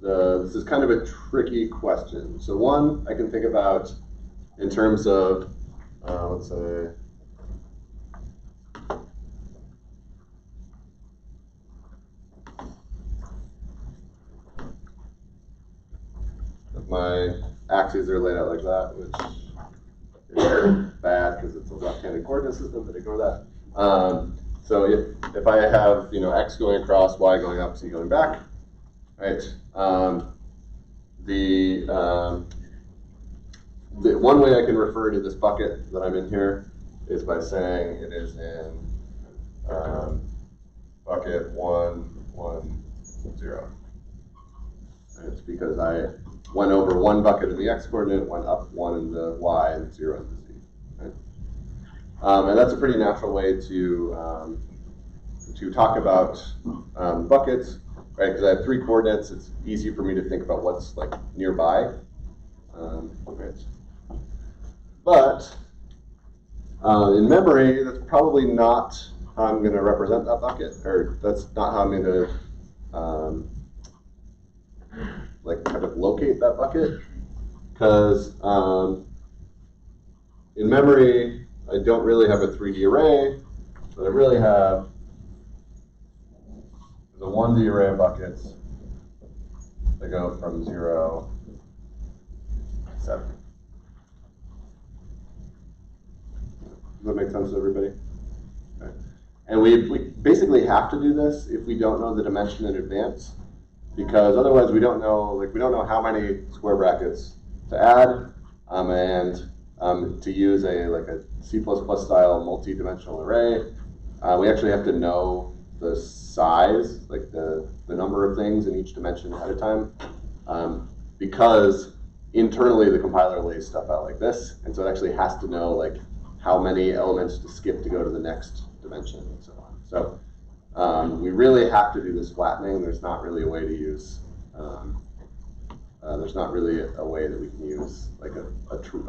This is kind of a tricky question. So one, I can think about in terms of, let's say, if my axes are laid out like that, which is bad because it's a left-handed coordinate system, but ignore that. So if I have x going across, y going up, z going back, right? The one way I can refer to this bucket that I'm in here is by saying it is in bucket 1, 1, 0. And it's because I went over one bucket in the x coordinate, went up one in the y, and 0 in the z. Right? And that's a pretty natural way to talk about buckets, right? Because I have 3 coordinates, it's easy for me to think about what's like nearby. Right. But in memory, that's probably not how I'm going to represent that bucket, or that's not how I'm going to like kind of locate that bucket, because in memory, I don't really have a 3D array, but I really have the 1D array of buckets that go from 0 to 7. Does that make sense to everybody? Okay. And we basically have to do this if we don't know the dimension in advance, because otherwise we don't know how many square brackets to add, and to use a C++ style multi-dimensional array, we actually have to know the size, like the number of things in each dimension ahead of time, because internally the compiler lays stuff out like this, and so it actually has to know like how many elements to skip to go to the next dimension and so on. So we really have to do this flattening. There's not really a way to use. There's not really a way that we can use like a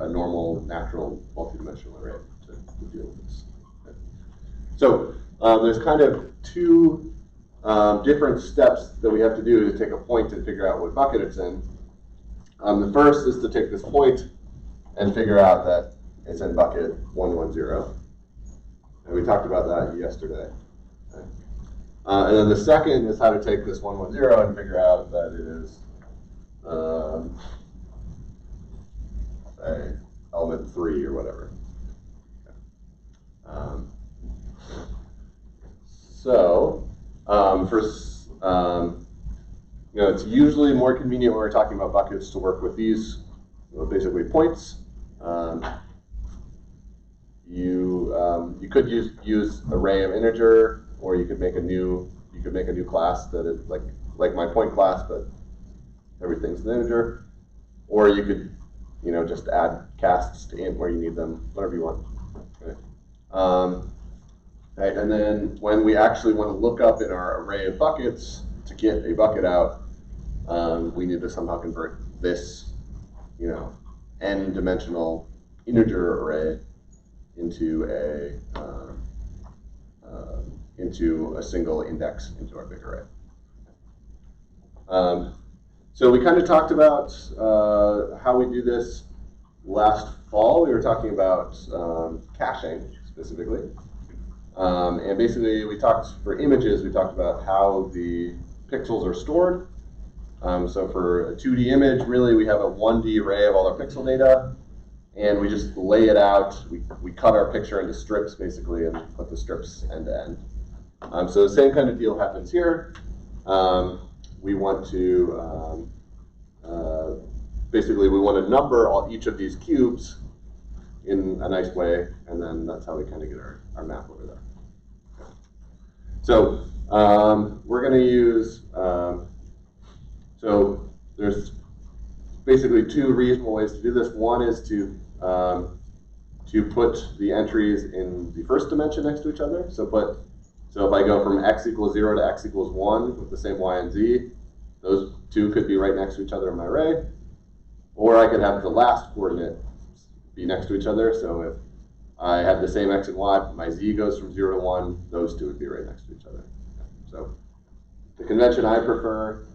normal natural multidimensional array to deal with this. Okay. So there's kind of 2 different steps that we have to do to take a point and figure out what bucket it's in. The first is to take this point and figure out that it's in bucket 110. And we talked about that yesterday. Okay. And then the second is how to take this 110 and figure out that it is, say, element 3 or whatever. Okay. So, first, it's usually more convenient when we're talking about buckets to work with these, basically points. You could use array of integer, or you could make a new class that is like my point class, but everything's an integer. Or you could just add casts to int where you need them, whatever you want. Okay. Right, and then when we actually want to look up in our array of buckets to get a bucket out, we need to somehow convert this, n-dimensional integer array into a single index into our big array. So we kind of talked about how we do this last fall. We were talking about caching specifically. And basically, we talked for images, we talked about how the pixels are stored. So for a 2D image, really, we have a 1D array of all our pixel data, and we just lay it out. We cut our picture into strips, basically, and put the strips end to end. So the same kind of deal happens here. We want to, basically, we want to number each of these cubes in a nice way, and then that's how we kind of get our map over there. So we're going to use, so there's basically 2 reasonable ways to do this. One is to put the entries in the first dimension next to each other. So if I go from x equals 0 to x equals 1 with the same y and z, those 2 could be right next to each other in my array. Or I could have the last coordinate be next to each other. So if I have the same x and y, but my z goes from 0 to 1, those 2 would be right next to each other. So The convention I prefer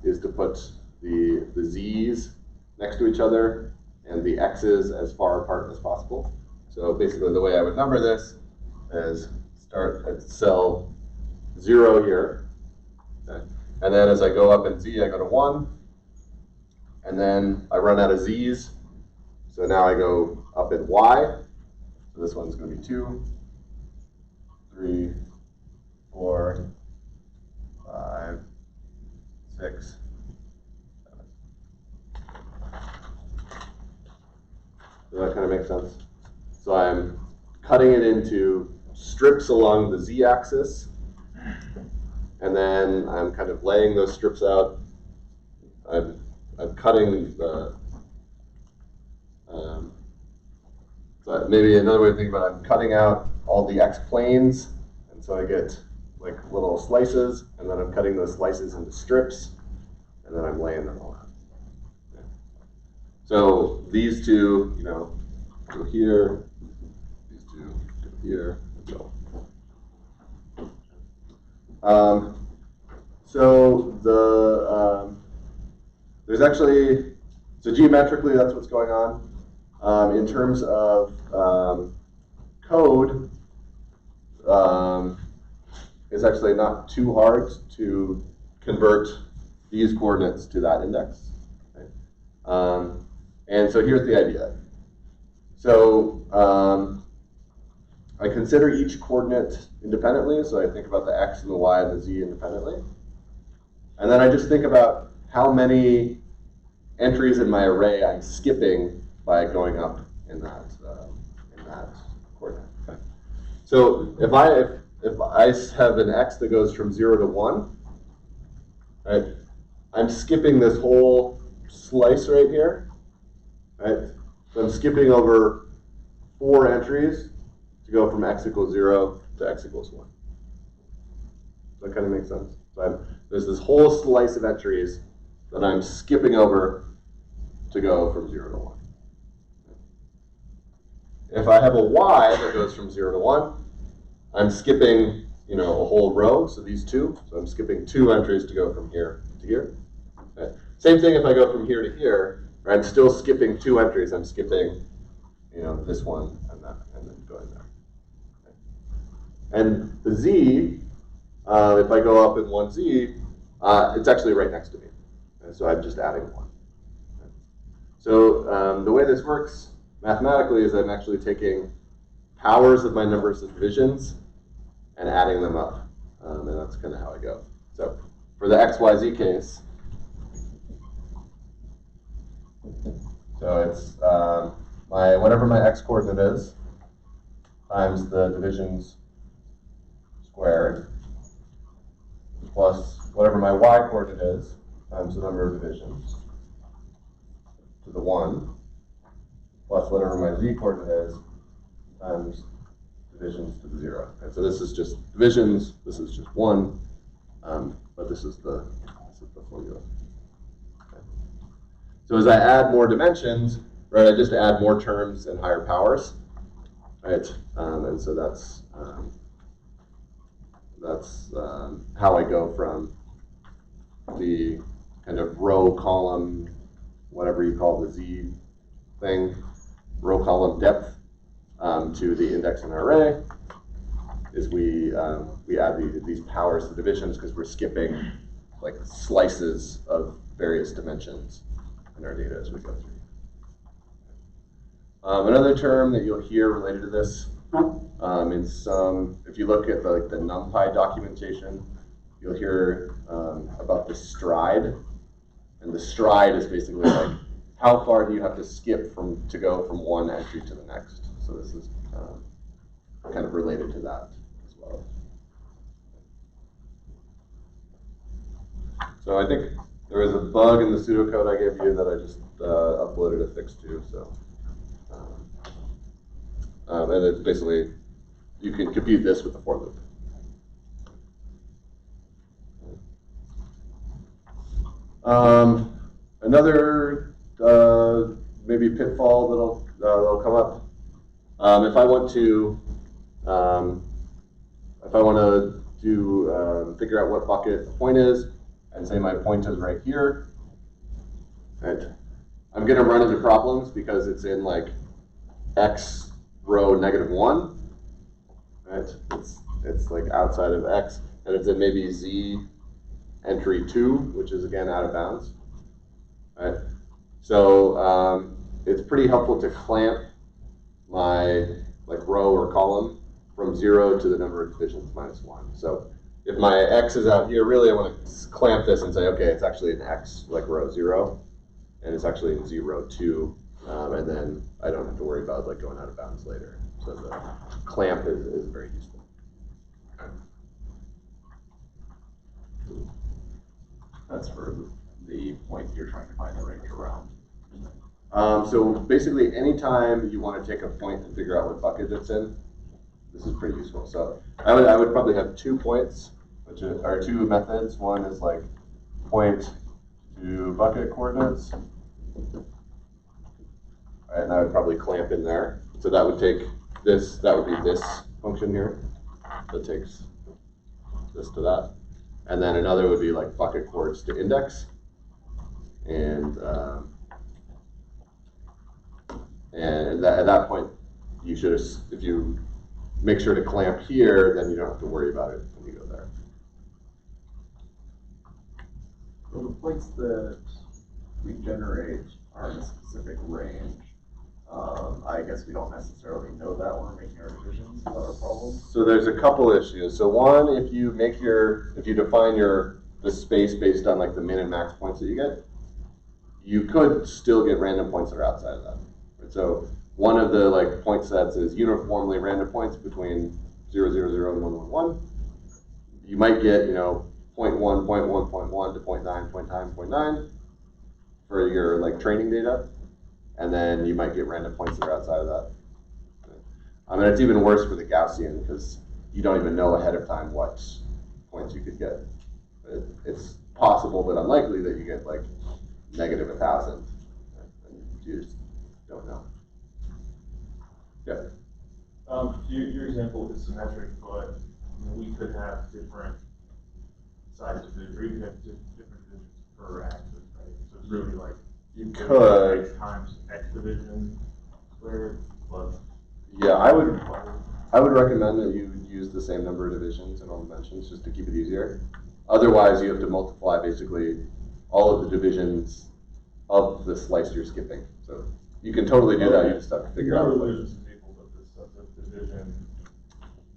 is to put the z's next to each other and the x's as far apart as possible. So basically the way I would number this is start at cell 0 here. Okay. And then as I go up in z, I go to 1. And then I run out of z's. So now I go up in y. So this one's going to be 2, 3, 4, 5, 6, 7. Does that kind of make sense? So I'm cutting it into strips along the z-axis, and then I'm kind of laying those strips out. I'm cutting the, so maybe another way to think about it, I'm cutting out all the x-planes, and so I get like little slices, and then I'm cutting those slices into strips, and then I'm laying them all out. Okay. So these two, you know, go here, these two go here, and so on. So there's actually, so geometrically that's what's going on. In terms of code, it's actually not too hard to convert these coordinates to that index. Okay? And so here's the idea. So I consider each coordinate independently, so I think about the x and the y and the z independently. And then I just think about how many entries in my array I'm skipping by going up in that coordinate. Okay. So if I have an x that goes from 0 to 1, right, I'm skipping this whole slice right here, right? So I'm skipping over 4 entries to go from x equals 0 to x equals 1. Does that kind of make sense? So there's this whole slice of entries that I'm skipping over to go from 0 to 1. If I have a y that goes from 0 to 1, I'm skipping, you know, a whole row, so these two. So I'm skipping 2 entries to go from here to here. Okay. Same thing if I go from here to here, right, I'm still skipping 2 entries. I'm skipping, you know, this one and that, and then going there. Okay. And the z, if I go up in 1z, it's actually right next to me. Okay. So I'm just adding 1. Okay. So the way this works mathematically is I'm actually taking powers of my numbers of divisions and adding them up. And that's kind of how I go. So for the x, y, z case, so it's whatever my x coordinate is times the divisions squared plus whatever my y coordinate is times the number of divisions to the 1 plus whatever my z coordinate is times divisions to the 0. And so this is just divisions, this is just 1, but this is the formula. Okay. So as I add more dimensions, right, I just add more terms and higher powers, right? And so that's how I go from the kind of row, column, whatever you call the z thing, row, column, depth, to the index in our array, is we add these powers to divisions because we're skipping like slices of various dimensions in our data as we go through. Another term that you'll hear related to this, in some, if you look at the NumPy documentation, you'll hear about the stride, and the stride is basically like how far do you have to skip to go from one entry to the next. So this is kind of related to that as well. So I think there was a bug in the pseudocode I gave you that I just uploaded a fix to. So, and it's basically, you can compute this with the for loop. Another maybe pitfall that'll come up. If I want to to figure out what bucket the point is, and say my point is right here. Right. I'm going to run into problems because it's in like x row -1. Right. It's like outside of x, and it's in maybe z entry 2, which is again out of bounds. Right. So it's pretty helpful to clamp my like row or column from 0 to the number of divisions -1. So if my x is out here, really I want to clamp this and say, okay, it's actually in x like row 0, and it's actually in z row 2, and then I don't have to worry about like going out of bounds later. So the clamp is very useful. That's for the point you're trying to find the range around. So basically, anytime you want to take a point and figure out what bucket it's in, this is pretty useful. So I would probably have 2 points, which are 2 methods. One is like point to bucket coordinates, and I would probably clamp in there. So that would take this. That would be this function here that takes this to that, and then another would be like bucket chords to index, and at that point, you should, if you make sure to clamp here, then you don't have to worry about it when you go there. So the points that we generate are in a specific range. I guess we don't necessarily know that when we're making our divisions. Is that our problem? So there's a couple issues. So one, if you define the space based on like the min and max points that you get, you could still get random points that are outside of that. Right? So one of the like point sets is uniformly random points between 0, 0, 0, and 1, 1, 1. You might get, 0.1, 0.1, 0.1 to 0.9, 0.9, 0.9 for your like training data. And then you might get random points that are outside of that. And it's even worse for the Gaussian because you don't even know ahead of time what points you could get. It's possible but unlikely that you get like -1,000. You just don't know. Yeah. Your example is symmetric, but we could have different sizes, or you could have different divisions per axis, right? So it's really like you could x times x division squared plus. Yeah, I would recommend that you use the same number of divisions in all dimensions just to keep it easier. Otherwise, you have to multiply basically all of the divisions of the slice you're skipping. So you can totally do that. You just have to figure out. Divisions is equal to this subdivision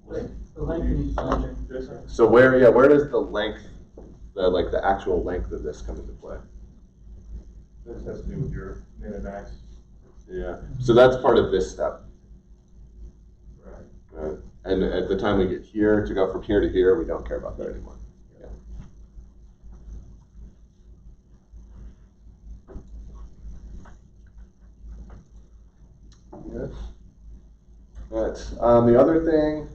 length. The length of each dimension. So where does the length, the actual length of this come into play? This has to do with your min and max. Yeah. So that's part of this step. Right. And at the time we get here, to go from here to here, we don't care about that anymore. Yeah. Right. The other thing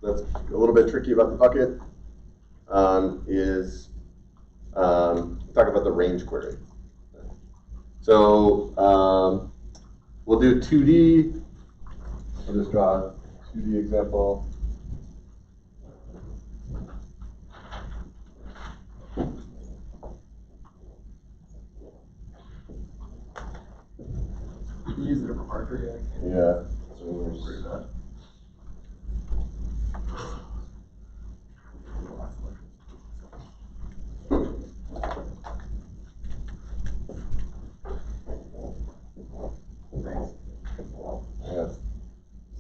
that's a little bit tricky about the bucket is talk about the range query. So we'll do 2D. I'll just draw a 2D example. You use a different marker, yeah. Yeah. So we'll do that. Thanks. Yeah.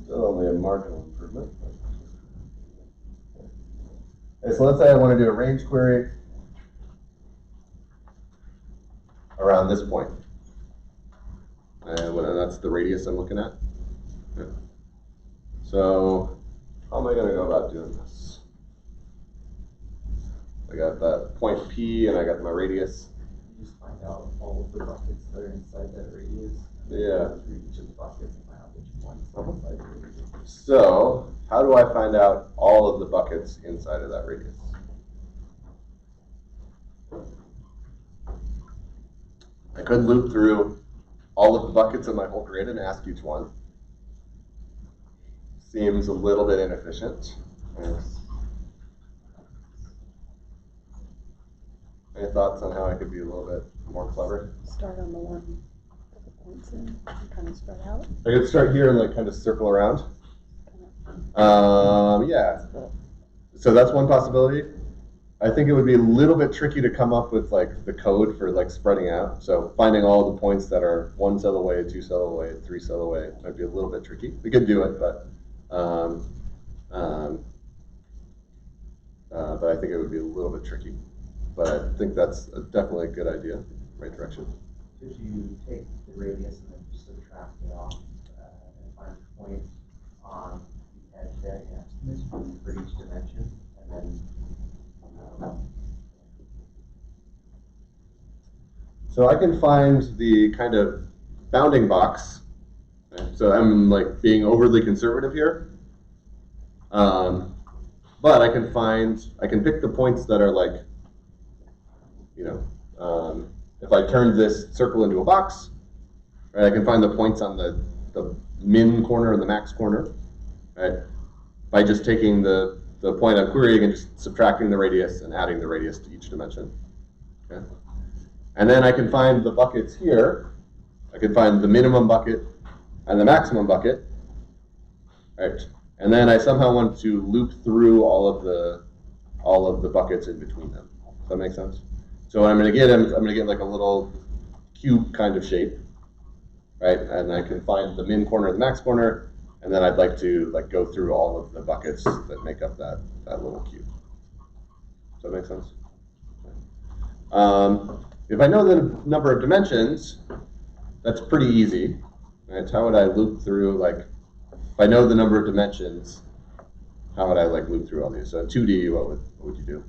Still only a marginal improvement. Okay, so let's say I want to do a range query around this point. And that's the radius I'm looking at. Yeah. So how am I going to go about doing this? I got that point P and I got my radius. You just find out all of the buckets that are inside that radius. Yeah. Through each of the buckets and find out which one's inside the radius. So how do I find out all of the buckets inside of that radius? I could loop through all of the buckets in my whole grid and ask each one. Seems a little bit inefficient. Any thoughts on how I could be a little bit more clever? Start on the one with the points in and kind of spread out. I could start here and like kind of circle around. Yeah. So that's one possibility. I think it would be a little bit tricky to come up with like the code for like spreading out. So finding all the points that are 1 cell away, 2 cell away, 3 cell away might be a little bit tricky. We could do it, but I think it would be a little bit tricky. But I think that's definitely a good idea, right direction. If you take the radius and then just subtract it off and find points on the edge there, yeah, for each dimension, and then. So I can find the kind of bounding box. Right? So I'm like being overly conservative here. But I can pick the points that are like, you know, if I turn this circle into a box, right, I can find the points on the min corner and the max corner, right, by just taking the point I'm querying and just subtracting the radius and adding the radius to each dimension. Okay? And then I can find the buckets here. I can find the minimum bucket and the maximum bucket, right? And then I somehow want to loop through all of the buckets in between them. Does that make sense? So what I'm going to get like a little cube kind of shape, right? And I can find the min corner and the max corner, and then I'd like to like go through all of the buckets that make up that little cube. Does that make sense? If I know the number of dimensions, that's pretty easy. Right? How would I loop through, like, if I know the number of dimensions, how would I like loop through all these? So in 2D, what would you do?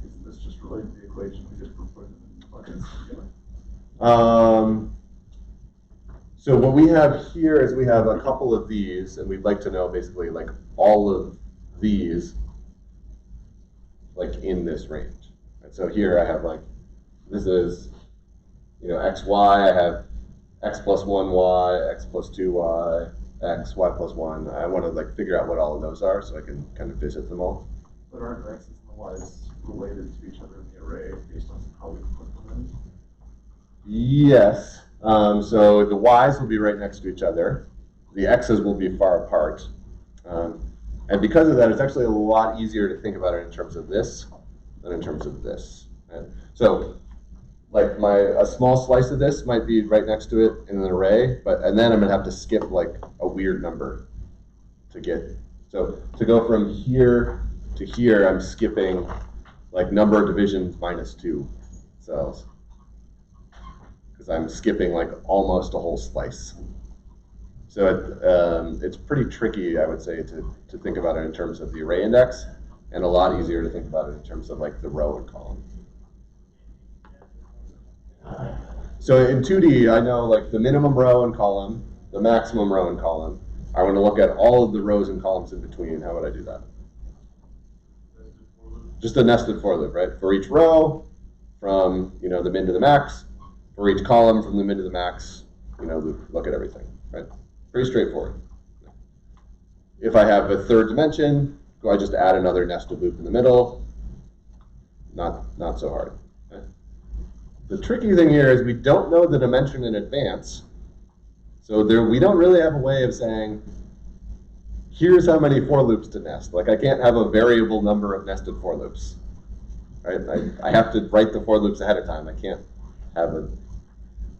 Isn't this just related to the equation we just put in buckets together? So what we have here is we have a couple of these, and we'd like to know basically like all of these like in this range. Right? So here I have like, this is, you know, x, y, I have x plus 1y, x plus 2y, x, y plus 1. I want to like figure out what all of those are so I can kind of visit them all. But aren't the x's and the y's related to each other in the array based on how we put them in? Yes. So the y's will be right next to each other. The x's will be far apart. And because of that, it's actually a lot easier to think about it in terms of this than in terms of this. Right? So like a small slice of this might be right next to it in an array, and then I'm going to have to skip like a weird number to get. So to go from here to here, I'm skipping like number of divisions minus 2 cells. Because I'm skipping like almost a whole slice. So it's pretty tricky, I would say, to think about it in terms of the array index, and a lot easier to think about it in terms of like the row and column. So in 2D, I know like the minimum row and column, the maximum row and column. I want to look at all of the rows and columns in between. How would I do that? Just a nested for loop, right? For each row, from the min to the max. For each column, from the min to the max, look at everything, right? Pretty straightforward. If I have a third dimension, do I just add another nested loop in the middle? Not so hard. Okay? The tricky thing here is we don't know the dimension in advance, so we don't really have a way of saying, here's how many for loops to nest. Like I can't have a variable number of nested for loops, right? I have to write the for loops ahead of time. I can't have a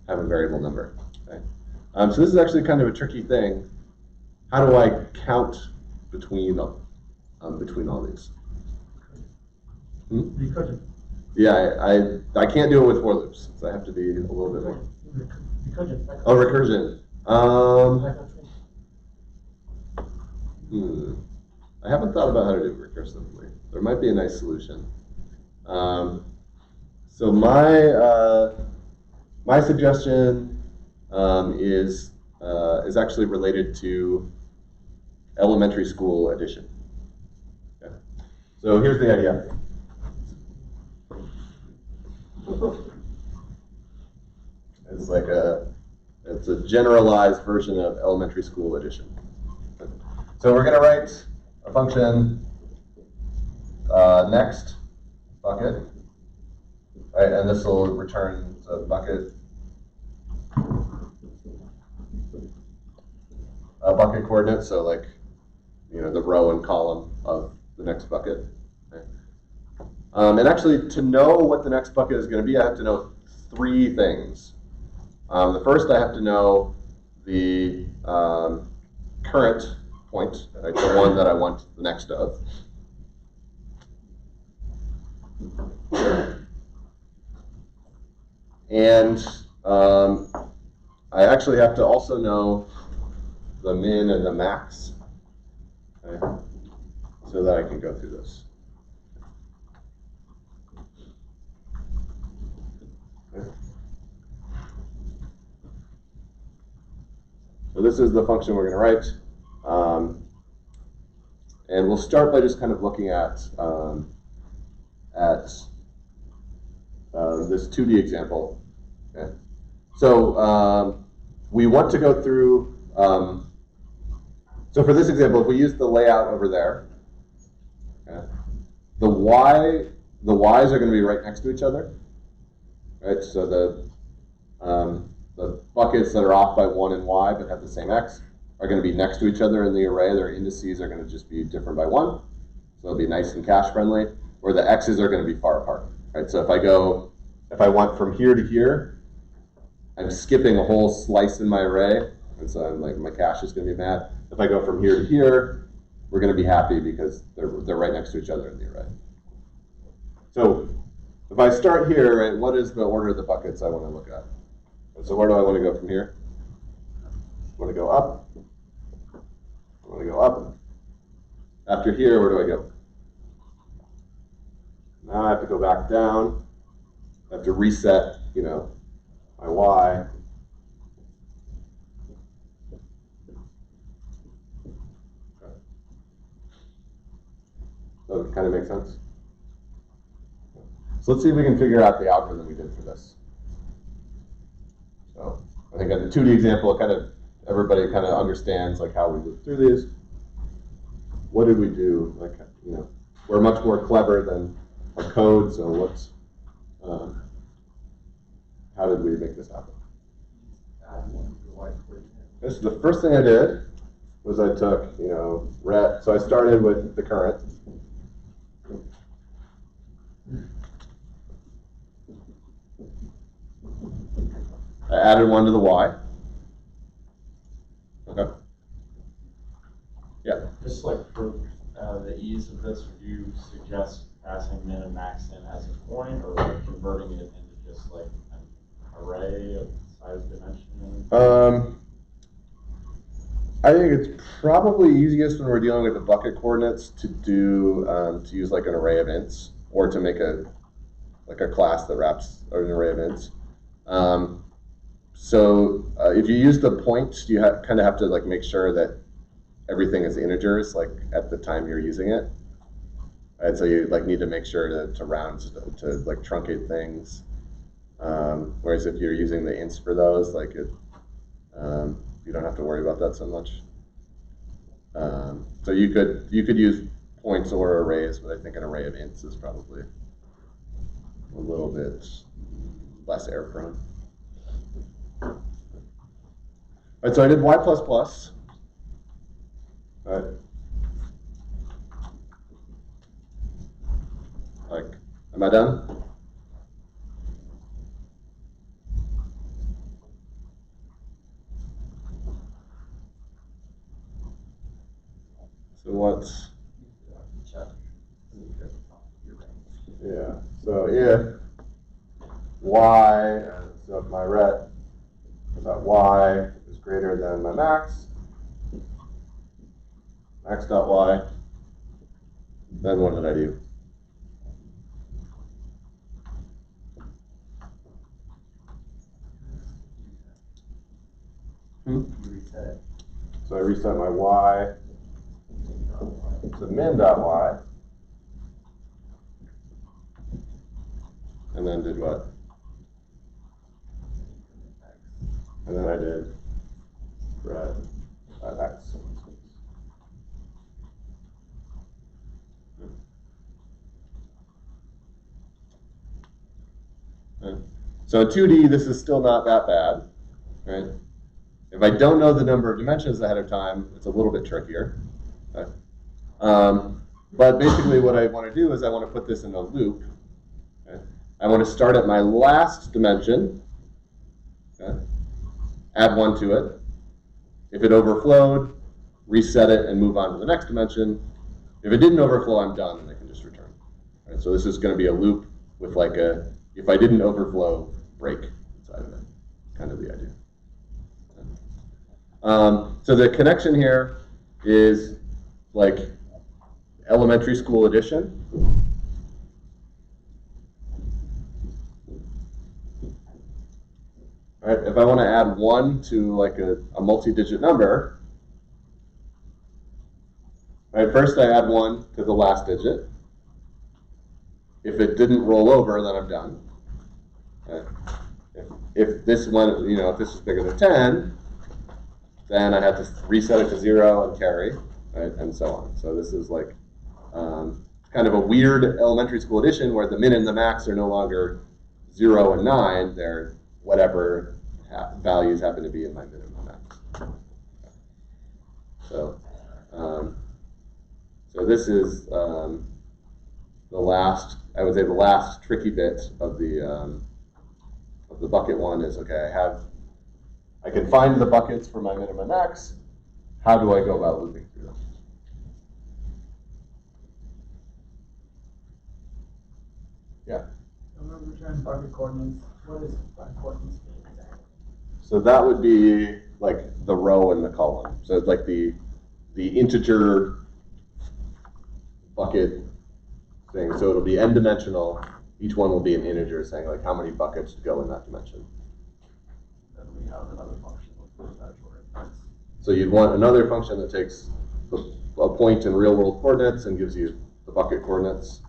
variable number. Okay? So this is actually kind of a tricky thing. How do I count between all these? Recursion. Yeah, I can't do it with for loops, so I have to be a little bit more. Recursion. Oh, recursion. I haven't thought about how to do it recursively. There might be a nice solution. So my suggestion is actually related to elementary school addition. Okay. So here's the idea. It's like It's a generalized version of elementary school addition. So we're going to write a function next bucket, right? And this will return the bucket coordinates. So like, the row and column of the next bucket. Okay. And actually, to know what the next bucket is going to be, I have to know 3 things. The first, I have to know the current point, right, the one that I want the next of. And I actually have to also know the min and the max, okay, so that I can go through this. Okay. So this is the function we're going to write. And we'll start by just kind of looking at this 2D example. Okay. So we want to go through, so for this example, if we use the layout over there, okay, the y's are going to be right next to each other. Right? So the buckets that are off by 1 in y but have the same x are going to be next to each other in the array. Their indices are going to just be different by 1. So it'll be nice and cache friendly, where the x's are going to be far apart. Right? So if I want from here to here, I'm skipping a whole slice in my array, and so I'm like, my cache is going to be mad. If I go from here to here, we're going to be happy because they're right next to each other in the array. So if I start here, right, what is the order of the buckets I want to look at? And so where do I want to go from here? I want to go up. I want to go up. After here, where do I go? Now I have to go back down. I have to reset, my y. Okay. So it kind of makes sense. So let's see if we can figure out the algorithm we did for this. So I think in the 2D example, everybody kind of understands like how we loop through these. What did we do? Like, we're much more clever than our code, so how did we make this happen? This is the first thing I did was I took, ret. So I started with the current. I added 1 to the y. Okay. Yeah. Just like for the ease of this, would you suggest passing min and max in as a point, or like converting it into just like an array of size dimension? I think it's probably easiest when we're dealing with the bucket coordinates to do to use like an array of ints, or to make a class that wraps an array of ints. So if you use the point, you kind of have to like make sure that everything is integers like at the time you're using it. And so you like need to make sure to round to like truncate things. Whereas if you're using the ints for those, like you don't have to worry about that so much. So you could use points or arrays, but I think an array of ints is probably a little bit less error prone. All right, so I did y++. All right. Like, am I done? So what's, yeah, so if y, so if my ret, that y is greater than my max dot y, then what did I do? You reset it. So I reset my y to min dot y, and then did what? and then I did red X. Okay. So in 2D, this is still not that bad, right? If I don't know the number of dimensions ahead of time, it's a little bit trickier. Okay. But basically what I want to do is I want to put this in a loop. Okay. I want to start at my last dimension, okay. Add 1 to it. If it overflowed, reset it and move on to the next dimension. If it didn't overflow, I'm done and I can just return. Right, so this is going to be a loop with like a, if I didn't overflow, break inside of it, kind of the idea. So the connection here is like elementary school addition. All right, if I want to add 1 to like a multi-digit number, all right, first I add 1 to the last digit. If it didn't roll over, then I'm done. Okay. If this one, you know, if this is bigger than 10, then I have to reset it to 0 and carry, right, and so on. So this is like kind of a weird elementary school addition where the min and the max are no longer 0 and 9. They're whatever values happen to be in my min and my max. So, so this is the last, I would say the last tricky bit of the bucket one is, okay, I can find the buckets for my min and my max. How do I go about looping through them? Yeah. Return bucket coordinates. What is bucket coordinates mean exactly? So that would be like the row and the column. So it's like the integer bucket thing. So it'll be n-dimensional. Each one will be an integer saying like how many buckets go in that dimension. Then we have another function with that coordinates. So you'd want another function that takes a point in real world coordinates and gives you the bucket coordinates.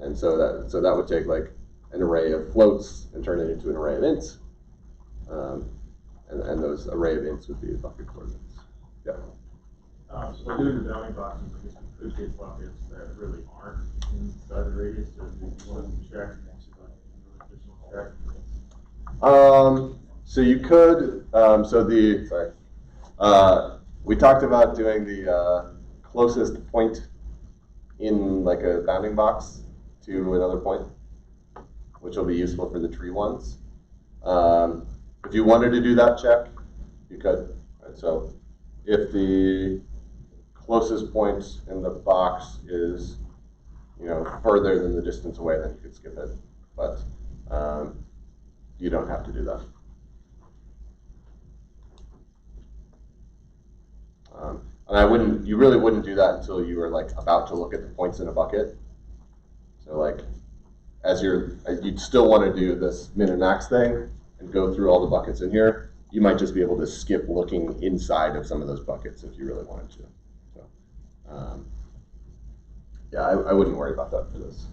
And so that would take like an array of floats and turn it into an array of ints. And those array of ints would be the bucket coordinates. Yeah. So by doing the bounding boxes, I guess we could get buckets that really aren't inside the radius, so if you want to extract next to like additional extraction. So you could, we talked about doing the closest point in like a bounding box to another point, which will be useful for the tree ones. If you wanted to do that check, you could. Right? So if the closest point in the box is, you know, further than the distance away, then you could skip it. But you don't have to do that. And you really wouldn't do that until you were like about to look at the points in a bucket. So like, you'd still want to do this min and max thing and go through all the buckets in here. You might just be able to skip looking inside of some of those buckets if you really wanted to. So, yeah, I wouldn't worry about that for this.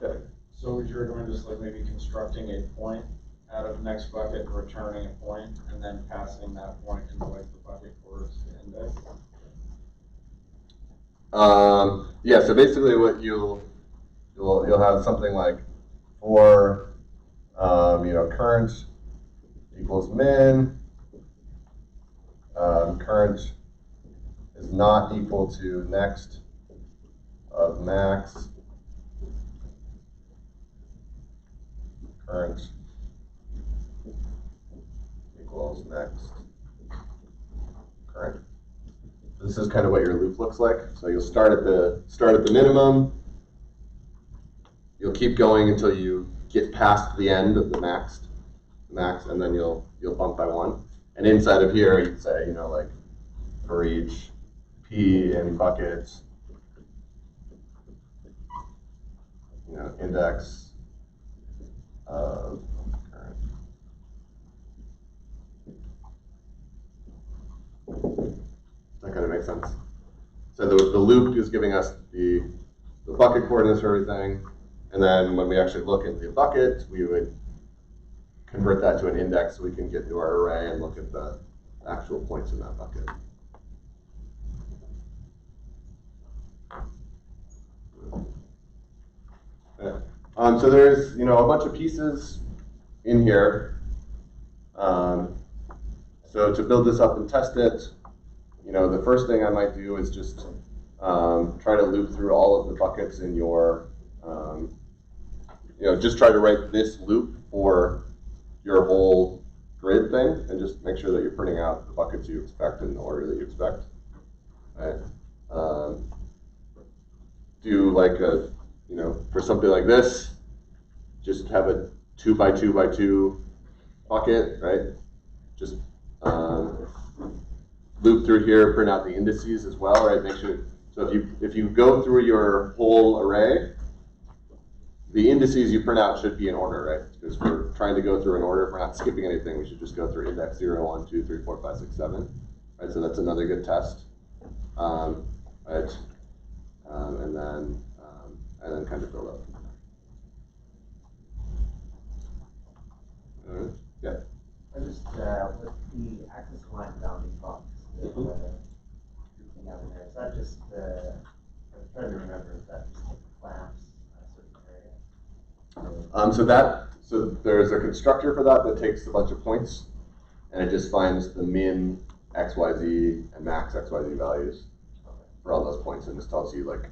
Okay. So would you recommend just like maybe constructing a point out of next bucket and returning a point and then passing that point into like the bucket towards the index? Yeah, so basically what you'll have something like for current equals min, current is not equal to next of max, current equals next current. This is kind of what your loop looks like. So you'll start at the minimum. You'll keep going until you get past the end of the max, and then you'll bump by 1. And inside of here, you'd say, you know, like for each p in buckets, you know, index of current. That kind of makes sense. So the loop is giving us the bucket coordinates for everything. And then when we actually look at the bucket, we would convert that to an index so we can get to our array and look at the actual points in that bucket. Okay. So there's, a bunch of pieces in here. So to build this up and test it, the first thing I might do is just try to loop through all of the buckets in your, just try to write this loop for your whole grid thing, and just make sure that you're printing out the buckets you expect in the order that you expect. Right? Do like a, for something like this, just have a 2 by 2 by 2 bucket, right? Just loop through here, print out the indices as well, right? Make sure, so if you go through your whole array, the indices you print out should be in order, right? Because we're trying to go through an order. If we're not skipping anything, we should just go through index 0, 1, 2, 3, 4, 5, 6, 7. Right, so that's another good test. Right? And then kind of build up. Yeah. I just, with the access line bounding box, the thing out in there, is that just, I'm trying to remember, is that just clamps a certain area? So there's a constructor for that takes a bunch of points, and it just finds the min XYZ and max XYZ values for all those points, and just tells you like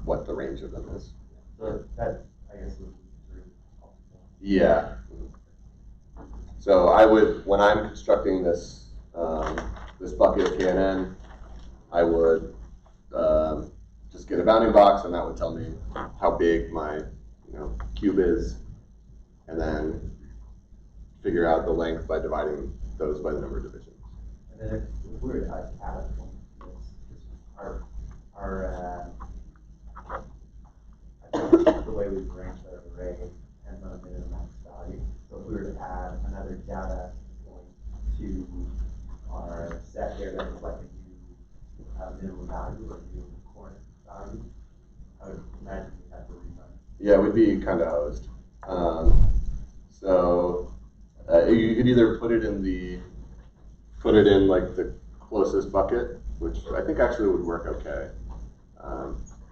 what the range of them is. So that, I guess, would be through. Yeah. So I would, when I'm constructing this this bucket KNN, I would just get a bounding box, and that would tell me how big my cube is, and then figure out the length by dividing those by the number of divisions. And then if we were to add a point to this, the way we've arranged our array depends on a minimum max value. So if we were to add another data point to our set here that was like a new minimum value or new corner value, I would imagine we'd have to rerun. Yeah, we'd be kind of hosed. So you could either put it in like the closest bucket, which I think actually would work okay.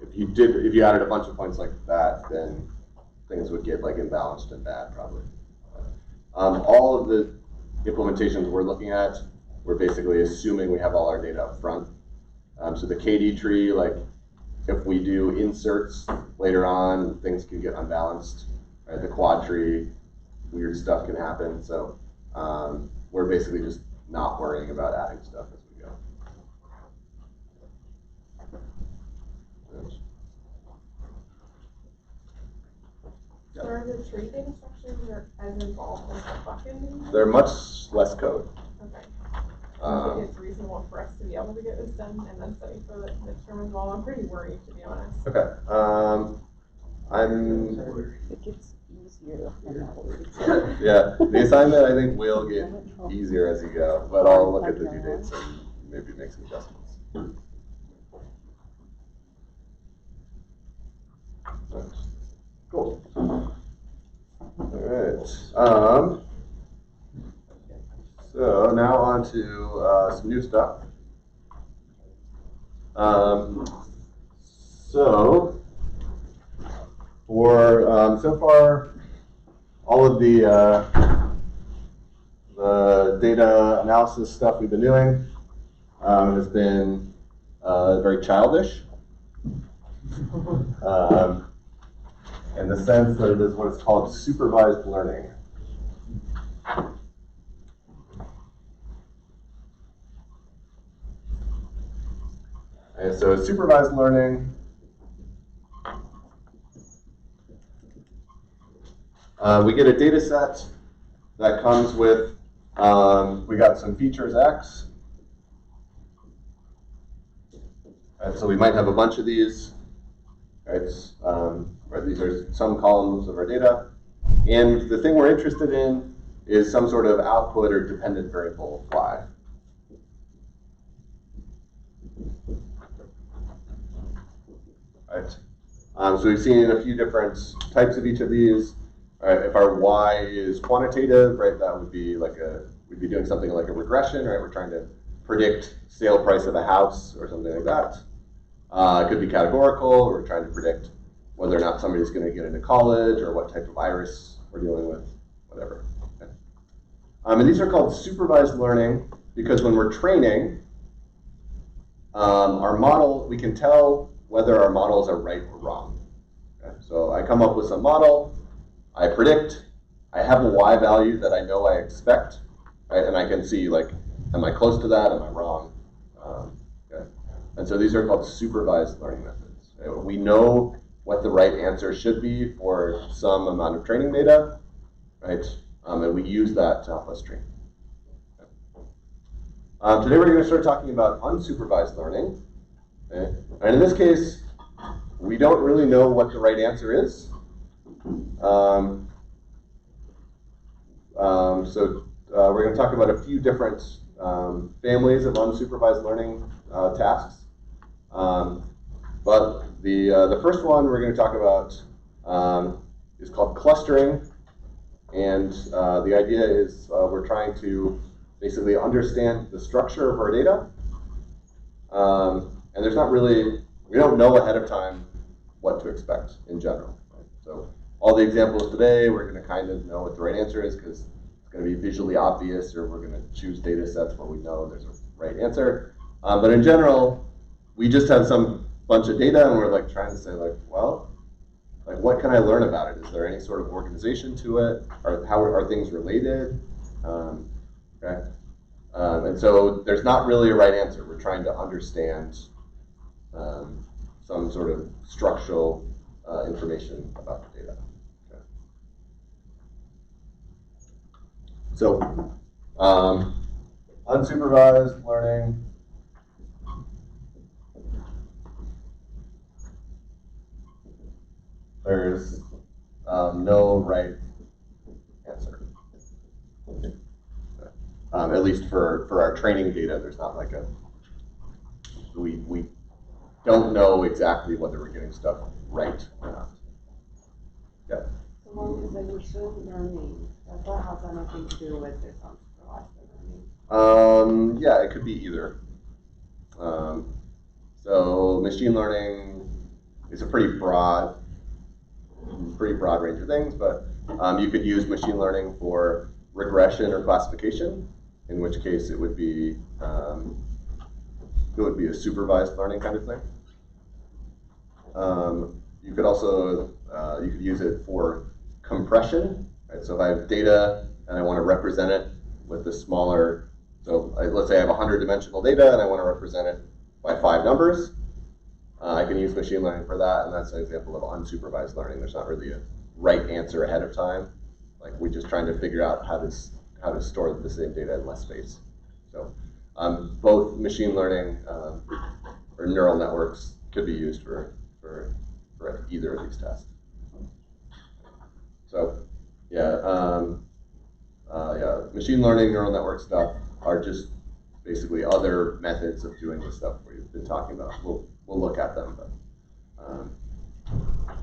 If you added a bunch of points like that, then things would get like imbalanced and bad probably. All of the implementations we're looking at, we're basically assuming we have all our data up front. So the KD tree, like if we do inserts later on, things can get unbalanced. Right? The quad tree, weird stuff can happen. So we're basically just not worrying about adding stuff as we go. So are the tree data structures as involved as the bucket? They're much less code. Okay. I think it's reasonable for us to be able to get this done and then study for the midterm as well. I'm pretty worried, to be honest. Okay. It gets easier. Yeah, the assignment I think will get easier as you go, but I'll look at the due dates and maybe make some adjustments. Cool. All right. So now on to some new stuff. So so far, all of the data analysis stuff we've been doing has been very childish. In the sense that it is what is called supervised learning. And so supervised learning, we get a data set that comes with, we got some features X. And so we might have a bunch of these. Right? Right, these are some columns of our data. And the thing we're interested in is some sort of output or dependent variable y. Right. So we've seen a few different types of each of these. All right, if our y is quantitative, right, that would be like we'd be doing something like a regression, right? We're trying to predict sale price of a house or something like that. It could be categorical. We're trying to predict whether or not somebody's going to get into college or what type of virus we're dealing with, whatever. Okay. And these are called supervised learning because when we're training, our model, we can tell whether our models are right or wrong. Okay? So I come up with some model, I predict, I have a y value that I know I expect, right? And I can see, like, am I close to that? Am I wrong? Okay. And so these are called supervised learning methods. We know what the right answer should be for some amount of training data, right? And we use that to help us train. Okay. Today we're going to start talking about unsupervised learning. Okay? And in this case, we don't really know what the right answer is. We're going to talk about a few different families of unsupervised learning tasks. But the first one we're going to talk about is called clustering. And the idea is we're trying to basically understand the structure of our data. And there's not really, we don't know ahead of time what to expect in general. Right? So all the examples today, we're going to kind of know what the right answer is because it's going to be visually obvious, or we're going to choose data sets where we know there's a right answer. But in general, we just have some bunch of data and we're like trying to say like, well, like what can I learn about it? Is there any sort of organization to it? Or how are things related? Okay. And so there's not really a right answer. We're trying to understand some sort of structural information about the data. Okay. So unsupervised learning. There's no right answer. At least for our training data, there's not like we don't know exactly whether we're getting stuff right or not. Yeah. So when you say machine learning, does that have anything to do with this unsupervised learning? Yeah, it could be either. So machine learning is a pretty broad range of things, but you could use machine learning for regression or classification, in which case it would be a supervised learning kind of thing. You could also you could use it for compression. Right? So if I have data and I want to represent it with the smaller, so let's say I have 100-dimensional data and I want to represent it by 5 numbers. I can use machine learning for that, and that's an example of unsupervised learning. There's not really a right answer ahead of time. Like we're just trying to figure out how to store the same data in less space. So both machine learning or neural networks could be used for either of these tests. So yeah, machine learning, neural network stuff are just basically other methods of doing the stuff we've been talking about. We'll look at them, but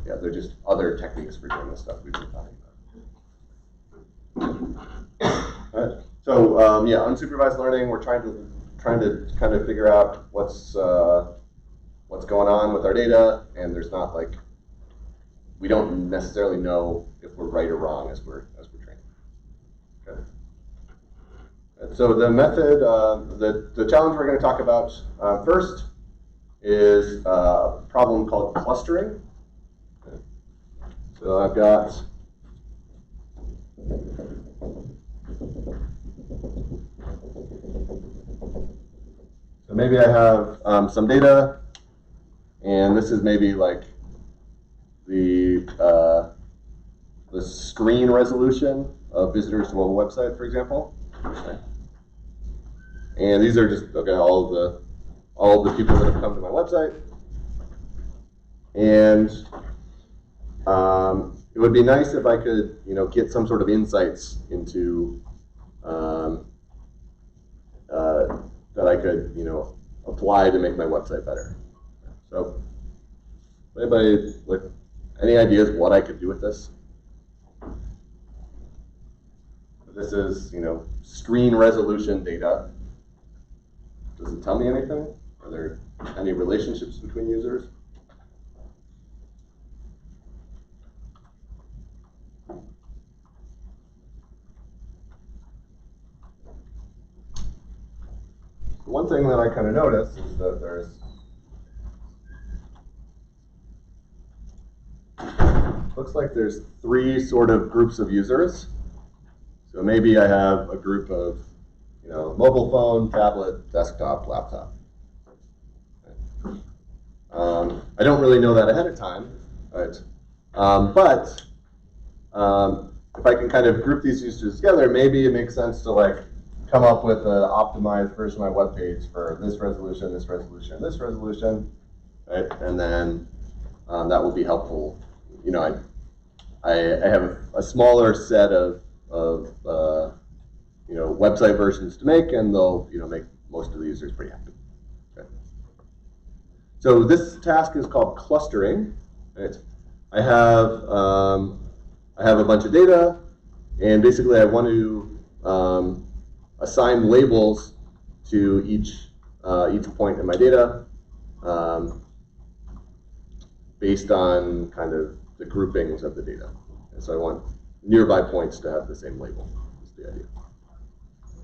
yeah, they're just other techniques for doing the stuff we've been talking about. All right. So yeah, unsupervised learning. We're trying to kind of figure out what's going on with our data, and there's not like we don't necessarily know if we're right or wrong as we're training. Okay. And so the method, the challenge we're going to talk about first is a problem called clustering. Okay. So I've got so maybe I have some data, and this is maybe like the screen resolution of visitors to a website, for example. Okay. And these are just all of the people that have come to my website. And it would be nice if I could, get some sort of insights into that I could, apply to make my website better. So, anybody, any ideas what I could do with this? This is, screen resolution data. Does it tell me anything? Are there any relationships between users? One thing that I kind of noticed is that looks like there's 3 sort of groups of users. So maybe I have a group of, mobile phone, tablet, desktop, laptop. I don't really know that ahead of time, right? But if I can kind of group these users together, maybe it makes sense to come up with an optimized version of my web page for this resolution, this resolution, this resolution, right? And then that will be helpful. I have a smaller set of website versions to make, and they'll make most of the users pretty happy. Okay. So this task is called clustering. Right? I have a bunch of data, and basically I want to assign labels to each point in my data based on kind of the groupings of the data. And so I want nearby points to have the same label. Is the idea.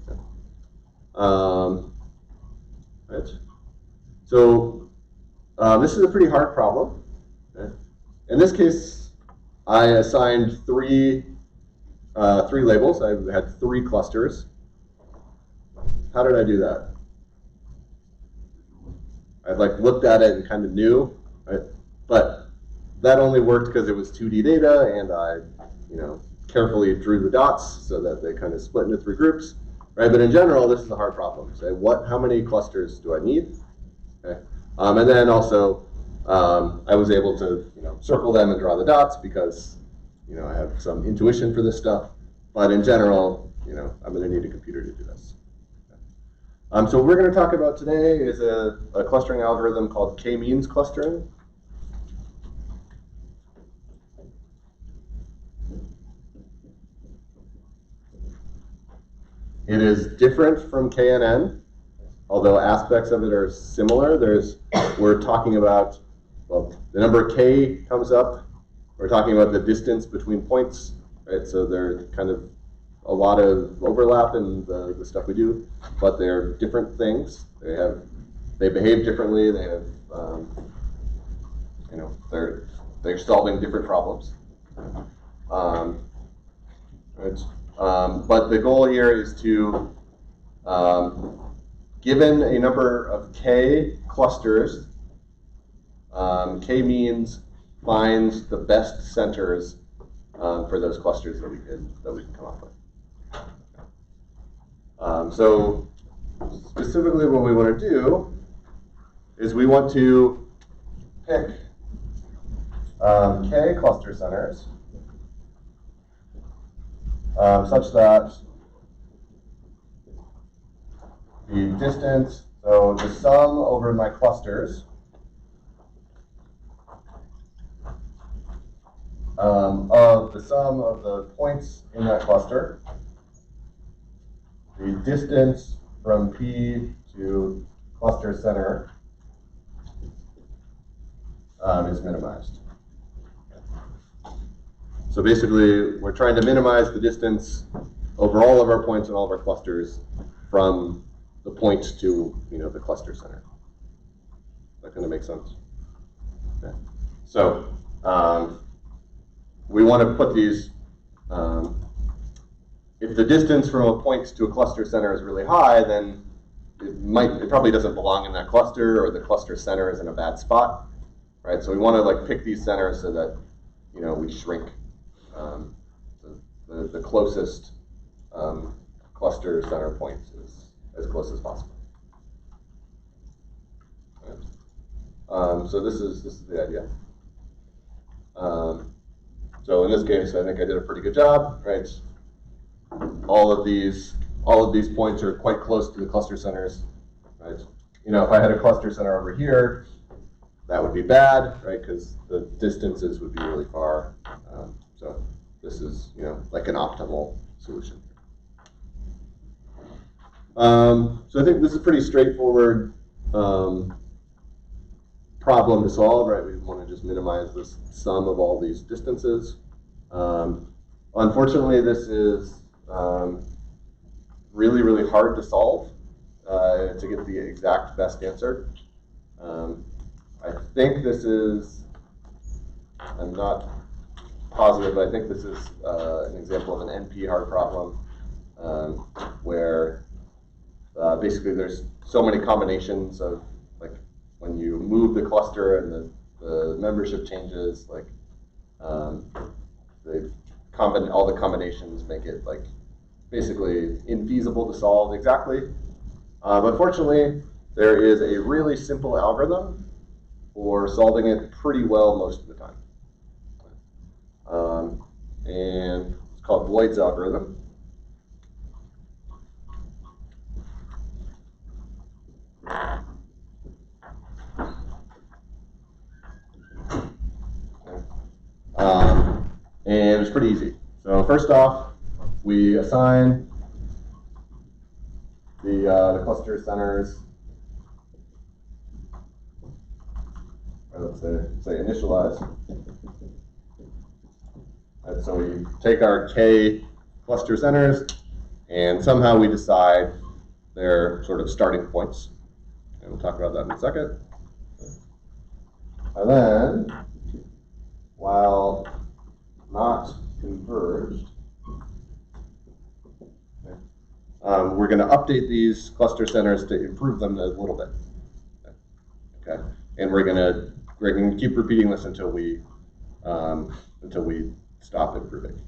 Okay. Right. So this is a pretty hard problem. Okay. In this case, I assigned three labels. I had 3 clusters. How did I do that? I looked at it and kind of knew, right? But that only worked because it was 2D data, and I, carefully drew the dots so that they kind of split into 3 groups, right? But in general, this is a hard problem. Say, how many clusters do I need? Okay. And then also, I was able to, circle them and draw the dots because, I have some intuition for this stuff. But in general, I'm going to need a computer to do this. Okay. So what we're going to talk about today is a clustering algorithm called k-means clustering. It is different from KNN, although aspects of it are similar. We're talking about, the number k comes up. We're talking about the distance between points, right? So there's kind of a lot of overlap in the stuff we do, but they're different things. They behave differently. They have, they're solving different problems. Right? But the goal here is to, given a number of k clusters, k-means finds the best centers for those clusters that we can come up with. So specifically what we want to do is we want to pick k cluster centers such that the distance, so the sum over my clusters of the sum of the points in that cluster, the distance from P to cluster center is minimized. So basically, we're trying to minimize the distance over all of our points and all of our clusters from the point to the cluster center. Is that going to make sense? Okay. So we want to put these. If the distance from a point to a cluster center is really high, then it probably doesn't belong in that cluster, or the cluster center is in a bad spot, right? So we want to pick these centers so that we shrink the closest cluster center point is as close as possible. Right. So this is the idea. So in this case, I think I did a pretty good job, right? All of these points are quite close to the cluster centers, right? If I had a cluster center over here, that would be bad, right? Because the distances would be really far. So this is, like an optimal solution. So I think this is pretty straightforward problem to solve, right? We want to just minimize this sum of all these distances. Unfortunately, this is really, really hard to solve to get the exact best answer. I think this is, I'm not positive, but I think this is an example of an NP-hard problem where basically there's so many combinations of, like, when you move the cluster and the membership changes, like all the combinations make it like basically infeasible to solve exactly. But fortunately, there is a really simple algorithm for solving it pretty well most of the time. And it's called Lloyd's algorithm. And it's pretty easy. So first off, we assign the cluster centers, or let's say initialize. And so we take our K cluster centers, and somehow we decide their sort of starting points. And we'll talk about that in a second. And then, while not converged, we're going to update these cluster centers to improve them a little bit. Okay, and we're going to keep repeating this until we stop improving.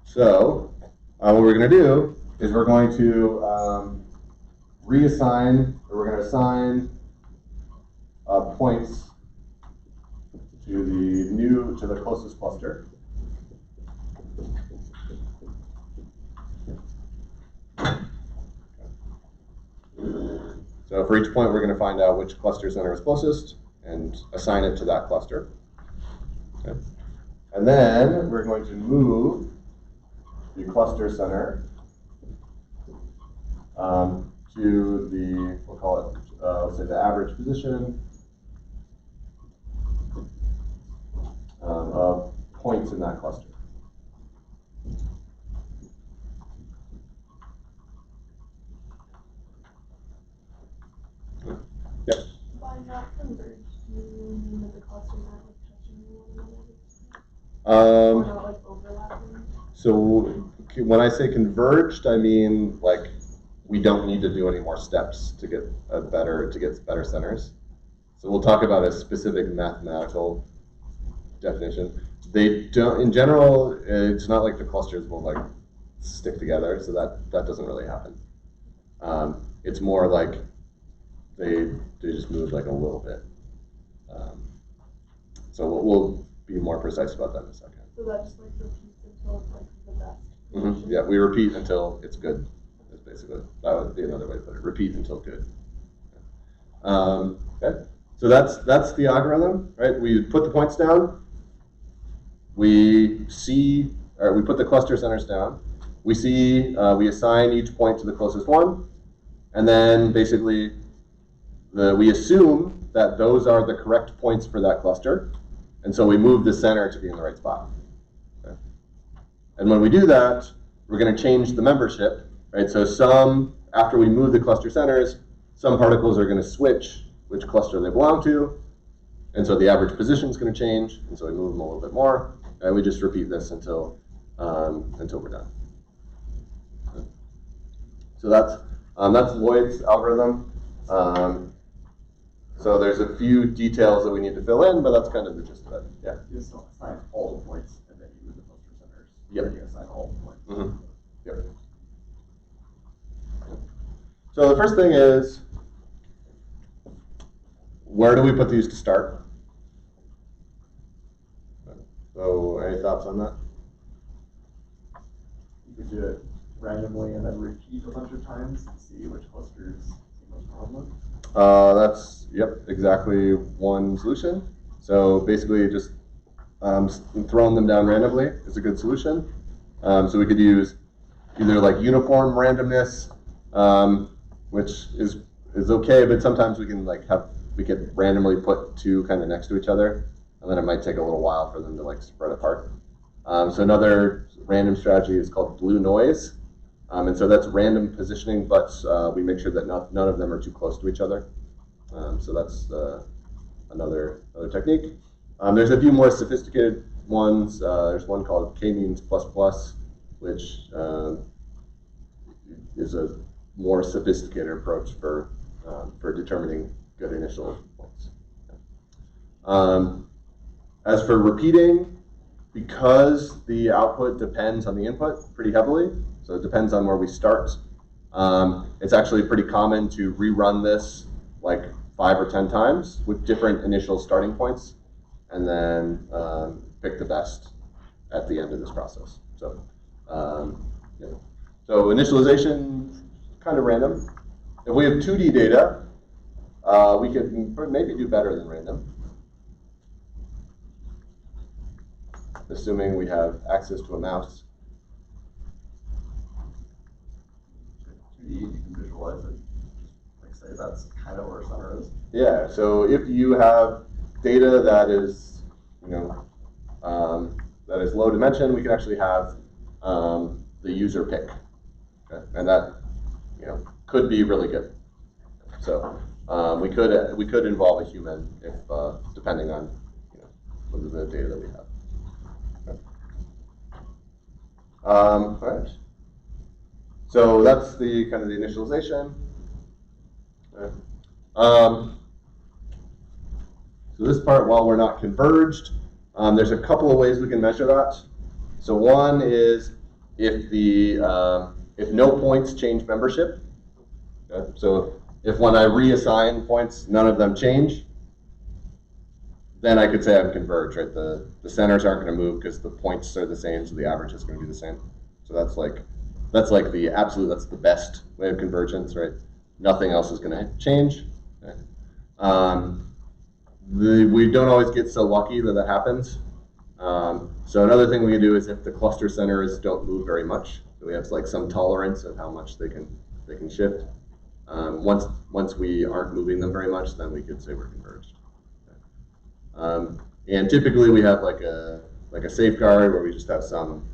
So what we're going to do is we're going to reassign, or we're going to assign points to the closest cluster. So for each point, we're going to find out which cluster center is closest and assign it to that cluster. Okay. And then we're going to move the cluster center to the, we'll call it, let's say the average position of points in that cluster. Yep. By not converged, do you mean that the clusters aren't like touching one another? Or not like overlapping? So when I say converged, I mean like we don't need to do any more steps to get better centers. So we'll talk about a specific mathematical definition. They don't, in general, it's not like the clusters will like stick together, so that doesn't really happen. It's more like they just move like a little bit. So we'll be more precise about that in a second. So that just like repeats until it's like the best. Mm-hmm. Yeah, we repeat until it's good. That's basically, that would be another way to put it. Repeat until good. Okay. So that's the algorithm, right? We put the points down. We put the cluster centers down. We assign each point to the closest one, and then basically we assume that those are the correct points for that cluster, and so we move the center to be in the right spot. Okay. And when we do that, we're going to change the membership, right? So after we move the cluster centers, some particles are going to switch which cluster they belong to, and so the average position is going to change, and so we move them a little bit more, and we just repeat this until we're done. Okay. So that's Lloyd's algorithm. So there's a few details that we need to fill in, but that's kind of the gist of it. Yeah. You just don't assign all the points and then you move the cluster centers. Yep. Then you assign all the points. Mm-hmm. Yep. So the first thing is, where do we put these to start? So any thoughts on that? You could do it randomly and then repeat a bunch of times and see which clusters seem most prominent. That's, yep, exactly one solution. So basically just throwing them down randomly is a good solution. So we could use either like uniform randomness, which is okay, but sometimes we can we could randomly put two kind of next to each other, and then it might take a little while for them to like spread apart. So another random strategy is called blue noise. And so that's random positioning, but we make sure that none of them are too close to each other. So that's another technique. There's a few more sophisticated ones. There's one called k-means plus, which is a more sophisticated approach for determining good initial points. As for repeating, because the output depends on the input pretty heavily, so it depends on where we start, it's actually pretty common to rerun this like 5 or 10 times with different initial starting points, and then pick the best at the end of this process. So, so initialization, kind of random. If we have 2D data, we could maybe do better than random, assuming we have access to a mouse. 2D, you can visualize it. Like say that's kind of where center is. Yeah, so if you have data that is, that is low dimension, we can actually have the user pick, okay? And that, could be really good. So we could involve a human if depending on the data that we have. Okay. All right. So that's the kind of the initialization. Okay. So this part, while we're not converged, there's a couple of ways we can measure that. So one is if if no points change membership. Okay? So if when I reassign points, none of them change, then I could say I'm converged, right? The centers aren't going to move because the points are the same, so the average is going to be the same. So that's like the absolute, that's the best way of convergence, right? Nothing else is going to change. Okay? We don't always get so lucky that happens. So another thing we can do is if the cluster centers don't move very much, so we have like some tolerance of how much they can shift. Once we aren't moving them very much, then we could say we're converged. Okay. And typically we have like a safeguard where we just have some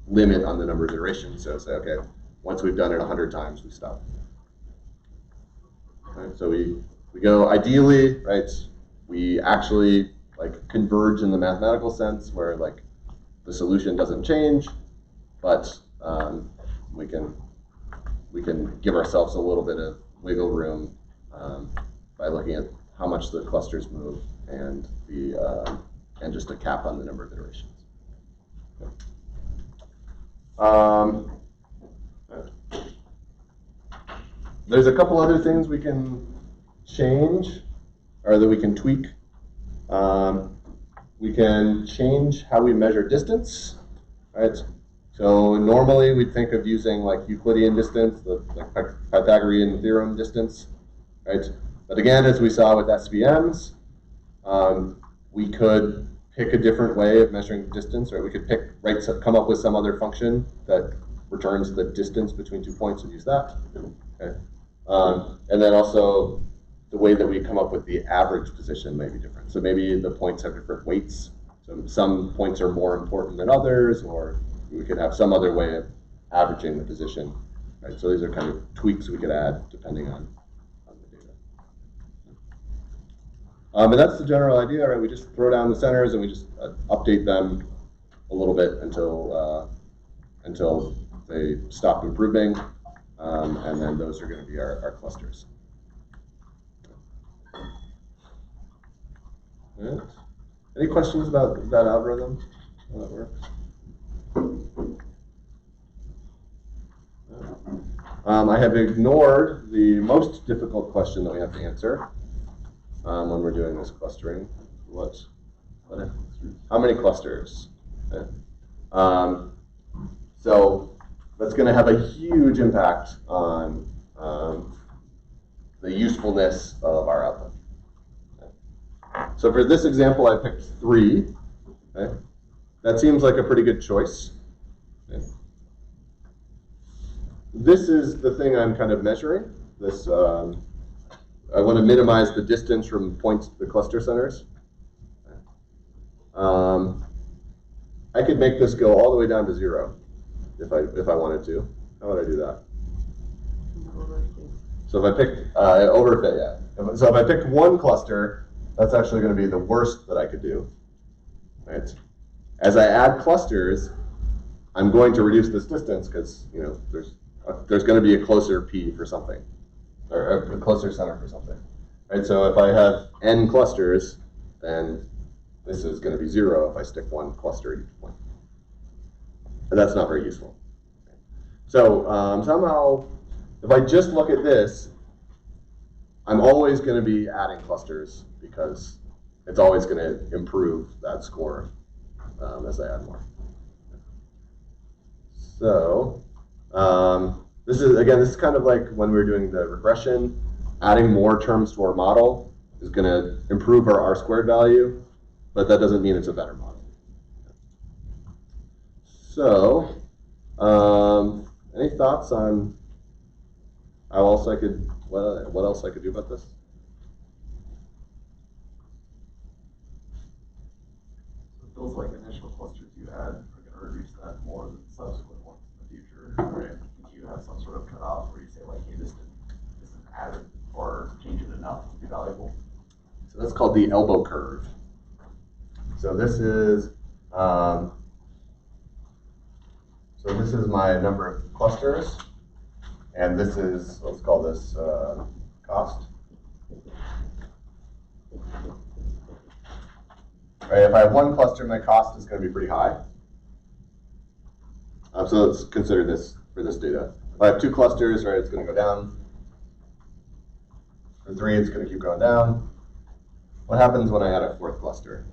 limit on the number of iterations. So say, okay, once we've done it 100 times, we stop. Right, so we go ideally, right? We actually like converge in the mathematical sense where like the solution doesn't change, but we can give ourselves a little bit of wiggle room by looking at how much the clusters move and and just a cap on the number of iterations. Okay. There's a couple other things we can change or that we can tweak. We can change how we measure distance, right? So normally we'd think of using like Euclidean distance, the Pythagorean theorem distance, right? But again, as we saw with SVMs, we could pick a different way of measuring distance, right? We could come up with some other function that returns the distance between 2 points and use that. Okay. And then also the way that we come up with the average position may be different. So maybe the points have different weights. So some points are more important than others, or we could have some other way of averaging the position. Right? So these are kind of tweaks we could add depending on the data. And that's the general idea, right? We just throw down the centers and we just update them a little bit until they stop improving, and then those are going to be our clusters. Right. Any questions about that algorithm? How that works? I have ignored the most difficult question that we have to answer when we're doing this clustering. How many clusters? Okay. So that's going to have a huge impact on the usefulness of our output. Okay. So for this example, I picked 3. Okay. That seems like a pretty good choice. Okay. this is the thing I'm kind of measuring. This, I want to minimize the distance from points to the cluster centers. I could make this go all the way down to 0 if I wanted to. How would I do that? So if I pick overfit, yeah. So if I picked one cluster, that's actually going to be the worst that I could do. Right? As I add clusters, I'm going to reduce this distance because there's going to be a closer P for something, or a closer center for something. Right? So if I have n clusters, then this is going to be 0 if I stick one cluster at each point. And that's not very useful. So somehow, if I just look at this, I'm always going to be adding clusters because it's always going to improve that score as I add more. So this is kind of like when we were doing the regression. Adding more terms to our model is going to improve our R-squared value, but that doesn't mean it's a better model. So any thoughts on how else I could, what else I could do about this? It feels like initial clusters you add are going to reduce that more than subsequent ones in the future, right? If you have some sort of cutoff where you say like, hey, this isn't added or change it enough to be valuable. So that's called the elbow curve. So this is my number of clusters, and this is, let's call this cost. Right, if I have one cluster, my cost is going to be pretty high. So let's consider this for this data. If I have 2 clusters, right, it's going to go down. For 3, it's going to keep going down. What happens when I add a 4th cluster?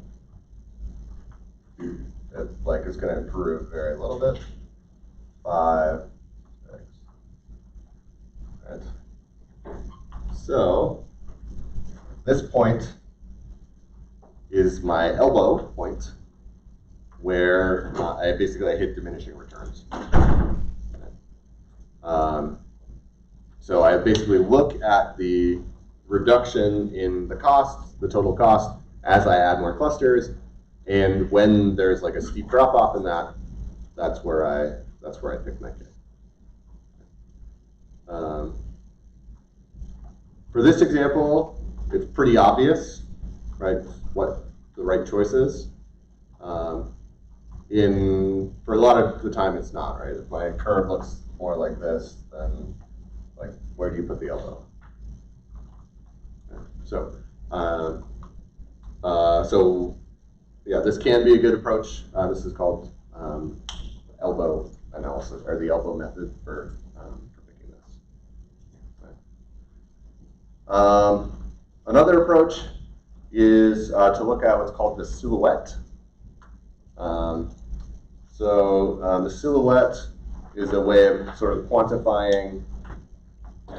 It's going to improve very little bit. 5, 6. Right. So this point is my elbow point, where I hit diminishing returns. So I basically look at the reduction in the cost, the total cost, as I add more clusters, and when there's like a steep drop off in that, that's where I pick my K. For this example, it's pretty obvious, right, what the right choice is. For a lot of the time, it's not, right? If my curve looks more like this, then like where do you put the elbow? So, yeah, this can be a good approach. This is called elbow analysis, or the elbow method for picking this. Right. Another approach is to look at what's called the silhouette. The silhouette is a way of sort of quantifying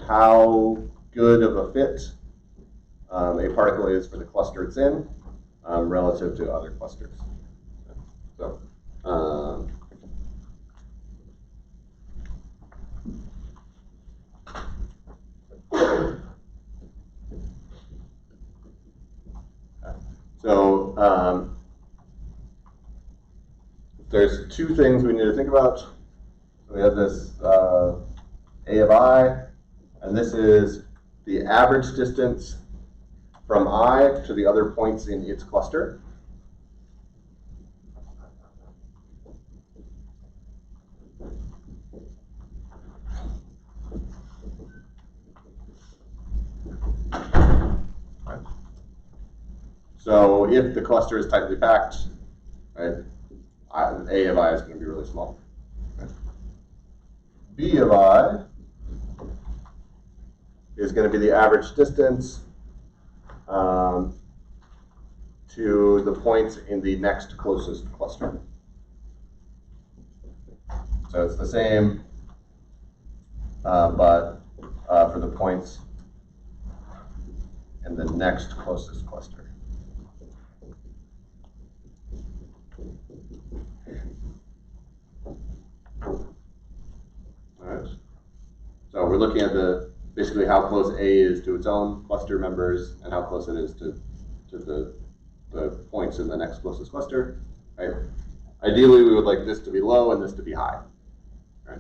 how good of a fit a particle is for the cluster it's in relative to other clusters. So, there's 2 things we need to think about. So we have this A of I, and this is the average distance from I to the other points in its cluster. So if the cluster is tightly packed, right, A of I is going to be really small. Right? B of I is going to be the average distance to the points in the next closest cluster. So it's the same, but for the points in the next closest cluster. All right. So we're looking at basically how close A is to its own cluster members and how close it is to the points in the next closest cluster, right? Ideally, we would like this to be low and this to be high, right?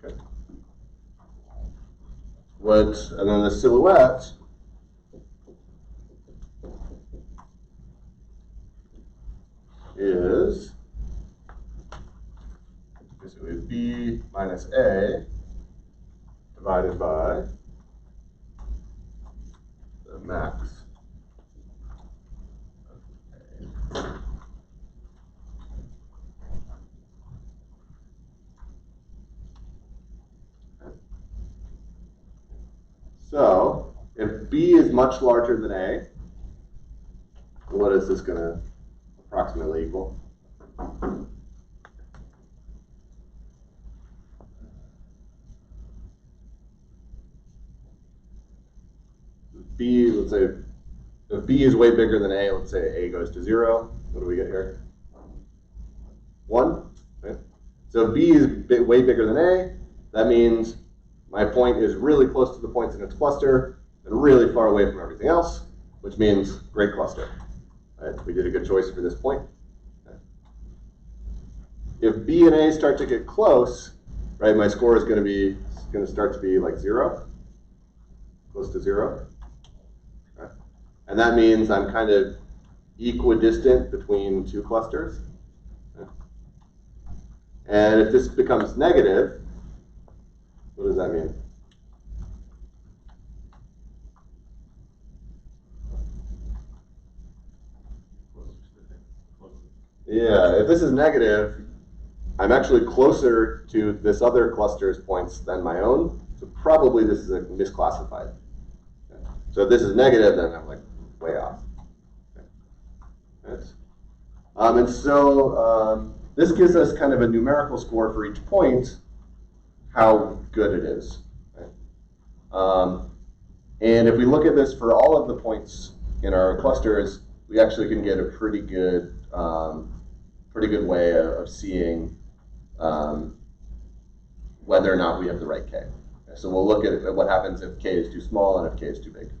Okay. And then the silhouette is basically B minus A divided by the max of A. So if B is much larger than A, what is this going to approximately equal? B, let's say, if B is way bigger than A, let's say A goes to 0. What do we get here? 1. Okay. So if B is way bigger than A, that means my point is really close to the points in its cluster and really far away from everything else, which means great cluster. Right? We did a good choice for this point. Okay. If B and A start to get close, right, my score is going to start to be like 0, close to 0. Okay. And that means I'm kind of equidistant between two clusters. Okay. And if this becomes negative, what does that mean? Yeah, if this is negative, I'm actually closer to this other cluster's points than my own, so probably this is a misclassified. Okay. So if this is negative, then I'm like way off. Okay. Right. And so this gives us kind of a numerical score for each point, how good it is. Right? And if we look at this for all of the points in our clusters, we actually can get a pretty good way of seeing whether or not we have the right K. Okay, so we'll look at what happens if K is too small and if K is too big.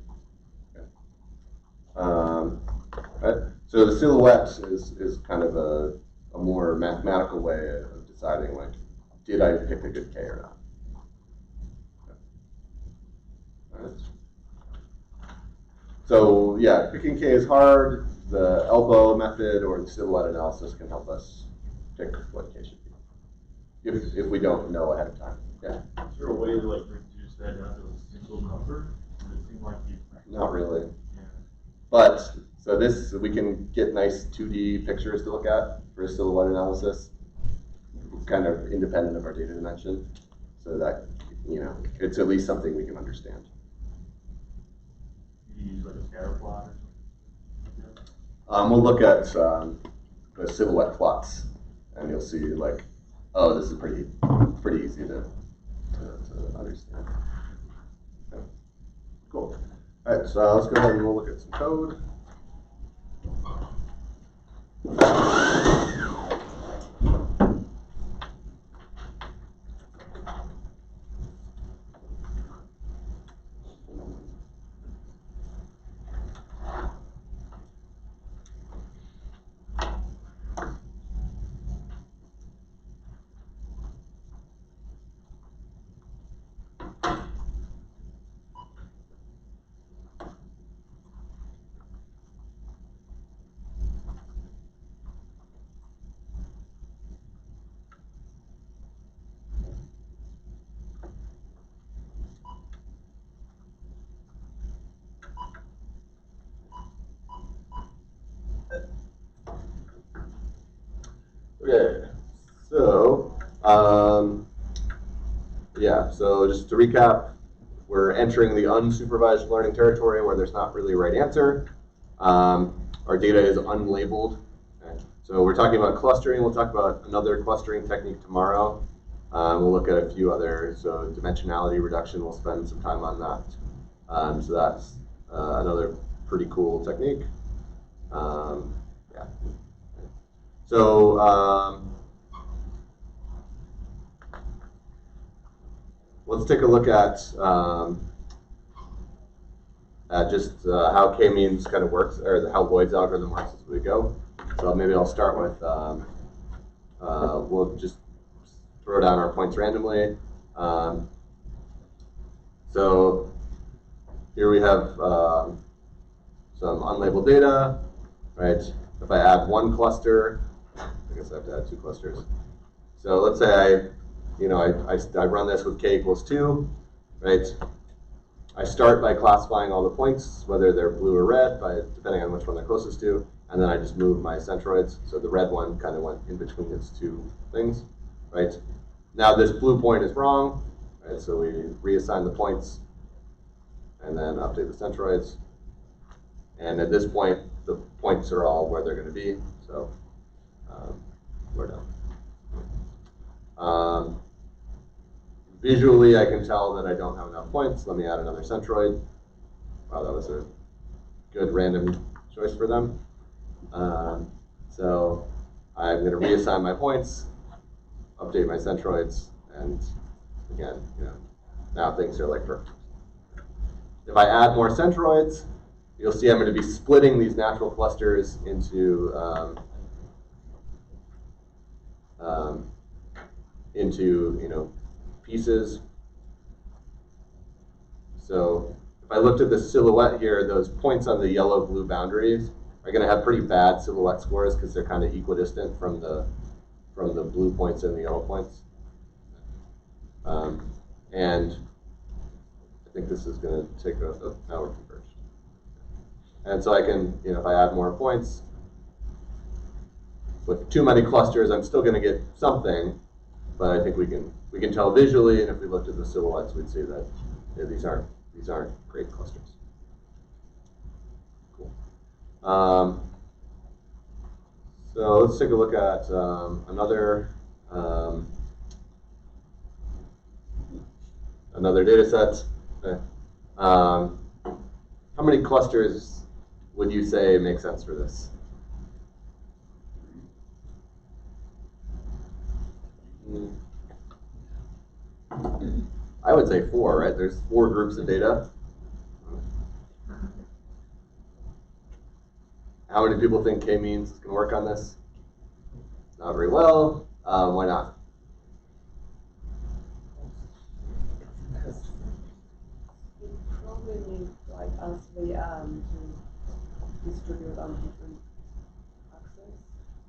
Okay. Right? So the silhouette is kind of a more mathematical way of deciding, like, did I pick a good K or not? Okay. All right. So yeah, picking K is hard. The elbow method or the silhouette analysis can help us pick what K should be, if we don't know ahead of time. Yeah. Is there a way to like reduce that down to a single number? Does it seem like you? Not really. Yeah. But so we can get nice 2D pictures to look at for a silhouette analysis, kind of independent of our data dimension, so that it's at least something we can understand. You use like a scatter plot or something? We'll look at the silhouette plots, and you'll see like, oh, this is pretty easy to understand. Okay. Cool. All right, so let's go ahead and we'll look at some code. Okay, so so just to recap, we're entering the unsupervised learning territory where there's not really a right answer. Our data is unlabeled. Okay. So we're talking about clustering. We'll talk about another clustering technique tomorrow. We'll look at a few others. So dimensionality reduction, we'll spend some time on that. So that's another pretty cool technique. Yeah. So let's take a look at just how k-means kind of works, or how Lloyd's algorithm works as we go. So maybe I'll start with, we'll just throw down our points randomly. So here we have some unlabeled data, right? If I add one cluster, I guess I have to add two clusters. So let's say I run this with k equals 2, right? I start by classifying all the points, whether they're blue or red, depending on which one they're closest to, and then I just move my centroids. So the red one kind of went in between its two things, right? Now this blue point is wrong, right? So we reassign the points and then update the centroids. And at this point, the points are all where they're going to be, so we're done. Visually, I can tell that I don't have enough points. Let me add another centroid. Wow, that was a good random choice for them. So I'm going to reassign my points, update my centroids, and again, now things are like perfect. If I add more centroids, you'll see I'm going to be splitting these natural clusters into pieces. So if I looked at the silhouette here, those points on the yellow-blue boundaries are going to have pretty bad silhouette scores because they're kind of equidistant from the blue points and the yellow points. And I think this is going to take now we're converged. And so I can, if I add more points, with too many clusters, I'm still going to get something, but I think we can tell visually, and if we looked at the silhouettes, we'd see that these aren't great clusters. Cool. So let's take a look at another data set. Okay. How many clusters would you say make sense for this? I would say 4, right? There's 4 groups of data. How many people think k-means can work on this? Not very well. Why not? You probably need like us to distribute on different axes.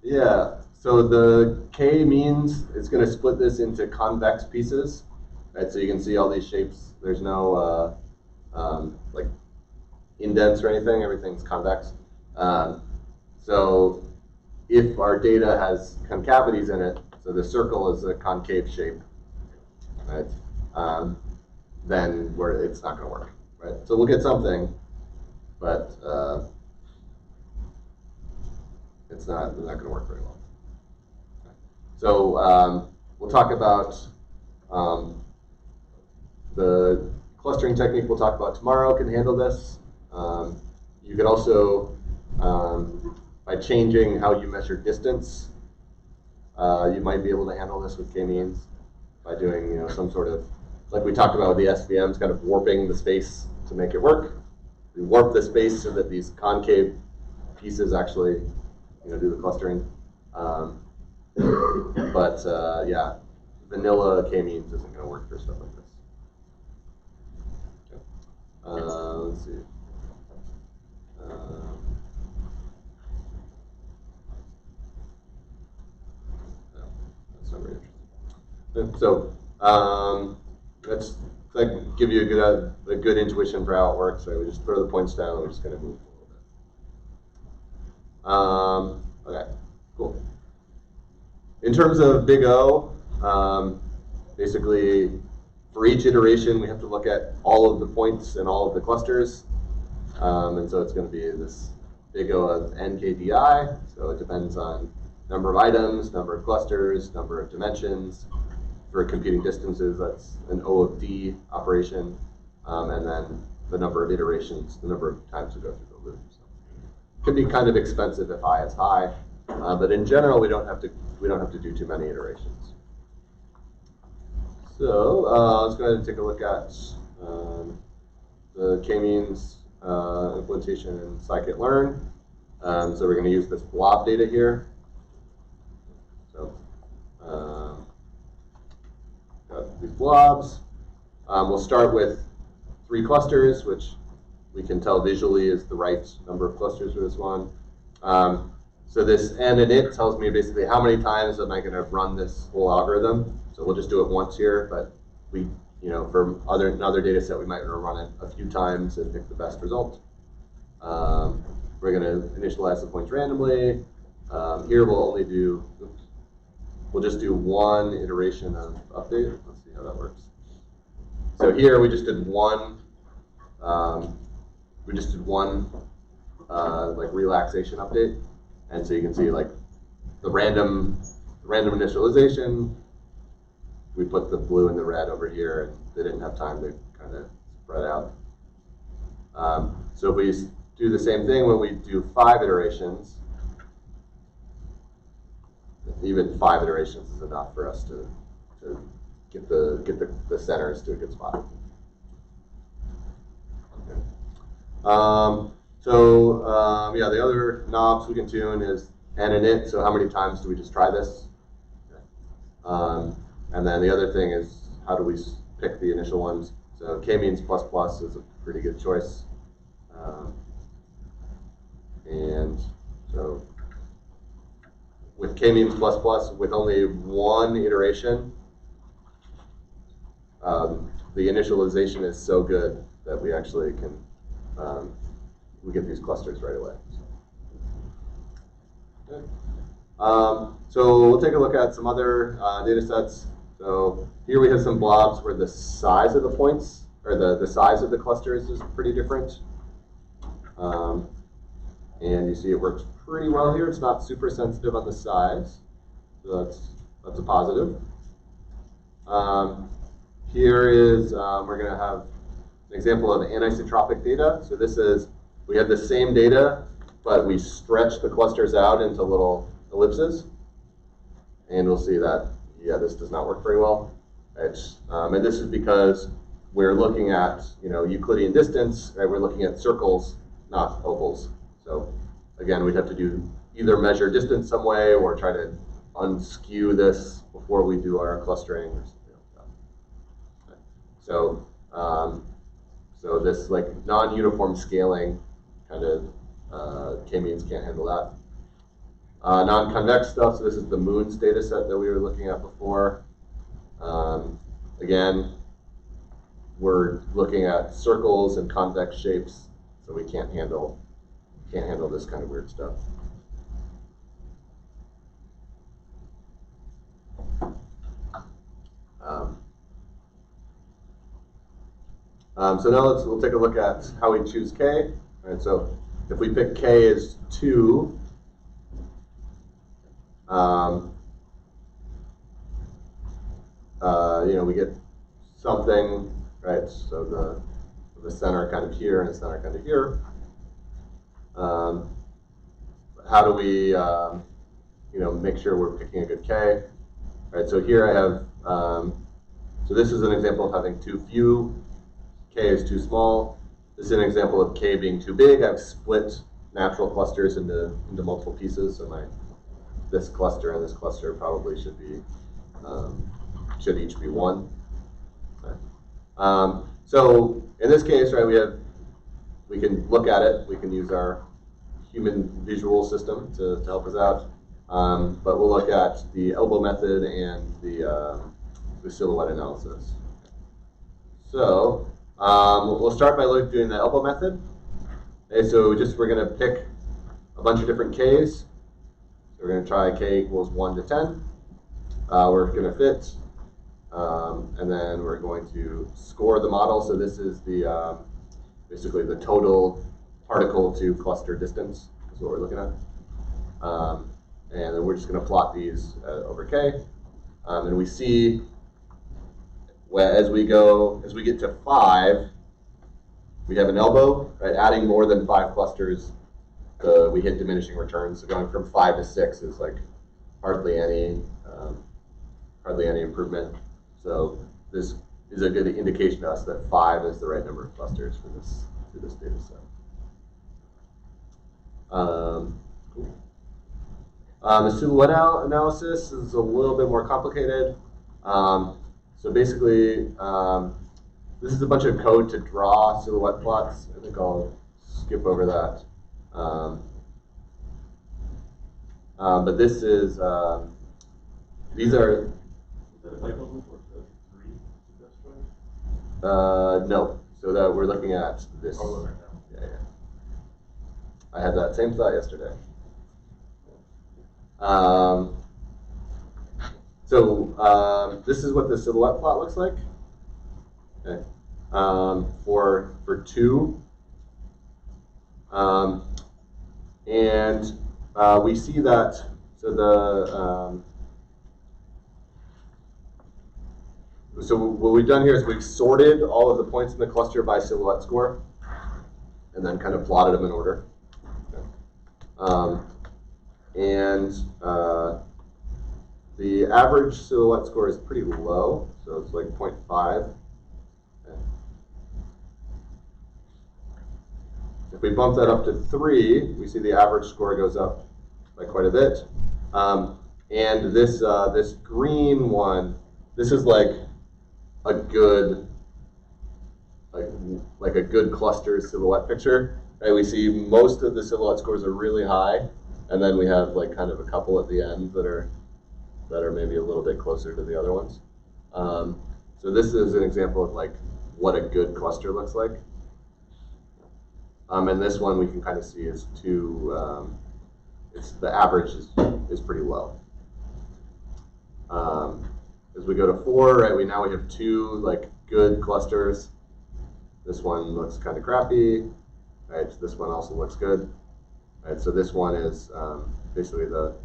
Yeah. So the k-means is going to split this into convex pieces, right? So you can see all these shapes. There's no like indents or anything. Everything's convex. So if our data has concavities in it, so the circle is a concave shape, right? Then it's not going to work, right? So we'll get something, but it's not going to work very well. So we'll talk about the clustering technique we'll talk about tomorrow can handle this. You can also, by changing how you measure distance, you might be able to handle this with k-means by doing some sort of, like we talked about with the SVMs, kind of warping the space to make it work. We warp the space so that these concave pieces actually do the clustering. But yeah, vanilla k-means isn't going to work for stuff like this. Okay. Let's see. That's not very interesting. So let's give you a good intuition for how it works. So we just throw the points down and we're just going to move a little bit. Okay, cool. In terms of big O, basically for each iteration we have to look at all of the points and all of the clusters. And so it's going to be this big O of NKDI. So it depends on number of items, number of clusters, number of dimensions. For computing distances, that's an O of D operation. And then the number of iterations, the number of times we go through the loop. So it can be kind of expensive if I is high. But in general, we don't have to do too many iterations. So let's go ahead and take a look at the k-means implementation in scikit-learn. So we're going to use this blob data here. So got these blobs. We'll start with 3 clusters, which we can tell visually is the right number of clusters for this one. So this n init tells me basically how many times am I going to run this whole algorithm. So we'll just do it once here, but we, for another data set, we might want to run it a few times and pick the best result. We're going to initialize the points randomly. Here we'll just do 1 iteration of update. Let's see how that works. So here we just did one. Like relaxation update, and so you can see like the random initialization. We put the blue and the red over here, and they didn't have time to kind of spread out. So if we do the same thing when we do 5 iterations, even 5 iterations is enough for us to get the centers to a good spot. Okay. Yeah, the other knobs we can tune is n init. So how many times do we just try this? Okay. And then the other thing is how do we pick the initial ones? So k-means plus plus is a pretty good choice. And so with k-means plus plus, with only 1 iteration, the initialization is so good that we actually can we get these clusters right away. Okay. So we'll take a look at some other data sets. So here we have some blobs where the size of the points, or the size of the clusters is pretty different. And you see it works pretty well here. It's not super sensitive on the size. So that's a positive. Here is, we're going to have an example of anisotropic data. So this is, we have the same data, but we stretch the clusters out into little ellipses. And we'll see that, yeah, this does not work very well. And this is because we're looking at, Euclidean distance, right? We're looking at circles, not ovals. So again, we'd have to do either measure distance some way or try to unskew this before we do our clustering or something like that. Okay. So this like non-uniform scaling kind of k-means can't handle that. Non-convex stuff, so this is the moons data set that we were looking at before. Again, we're looking at circles and convex shapes, so we can't handle this kind of weird stuff. So now we'll take a look at how we choose k. All right, so if we pick k as 2, we get something, right? So the center kind of here and the center kind of here. How do we, make sure we're picking a good k? All right, so here I have, so this is an example of having too few. K is too small. This is an example of k being too big. I've split natural clusters into multiple pieces. So this cluster and this cluster probably should each be 1. Okay. So in this case, right, we can look at it. We can use our human visual system to help us out. But we'll look at the elbow method and the silhouette analysis. So we'll start by doing the elbow method. Okay, so we're going to pick a bunch of different k's. So we're going to try k equals 1 to 10. We're going to fit, and then we're going to score the model. So this is the basically the total particle to cluster distance is what we're looking at. And then we're just going to plot these over k. And we see as we get to 5, we have an elbow, right? Adding more than 5 clusters, we hit diminishing returns. So going from 5 to 6 is like hardly any improvement. So this is a good indication to us that 5 is the right number of clusters for this data set. Cool. The silhouette analysis is a little bit more complicated. So basically, this is a bunch of code to draw silhouette plots. I think I'll skip over that. But this is, these are, Is that a typo before the 3 to this one? no. So that we're looking at this. Oh, look right now. Yeah, yeah. I had that same thought yesterday. This is what the silhouette plot looks like. Okay. For 2. We see that, so what we've done here is we've sorted all of the points in the cluster by silhouette score and then kind of plotted them in order. Okay. The average silhouette score is pretty low, so it's like 0.5. Okay. If we bump that up to 3, we see the average score goes up by quite a bit. And this green one, this is like a good, like a good cluster silhouette picture. Right? We see most of the silhouette scores are really high, and then we have like kind of a couple at the end that are maybe a little bit closer to the other ones. So this is an example of like what a good cluster looks like. And this one we can kind of see is the average is pretty low. As we go to 4, right, now we have 2 like good clusters. This one looks kind of crappy. Right, this one also looks good. Right, so this one is basically the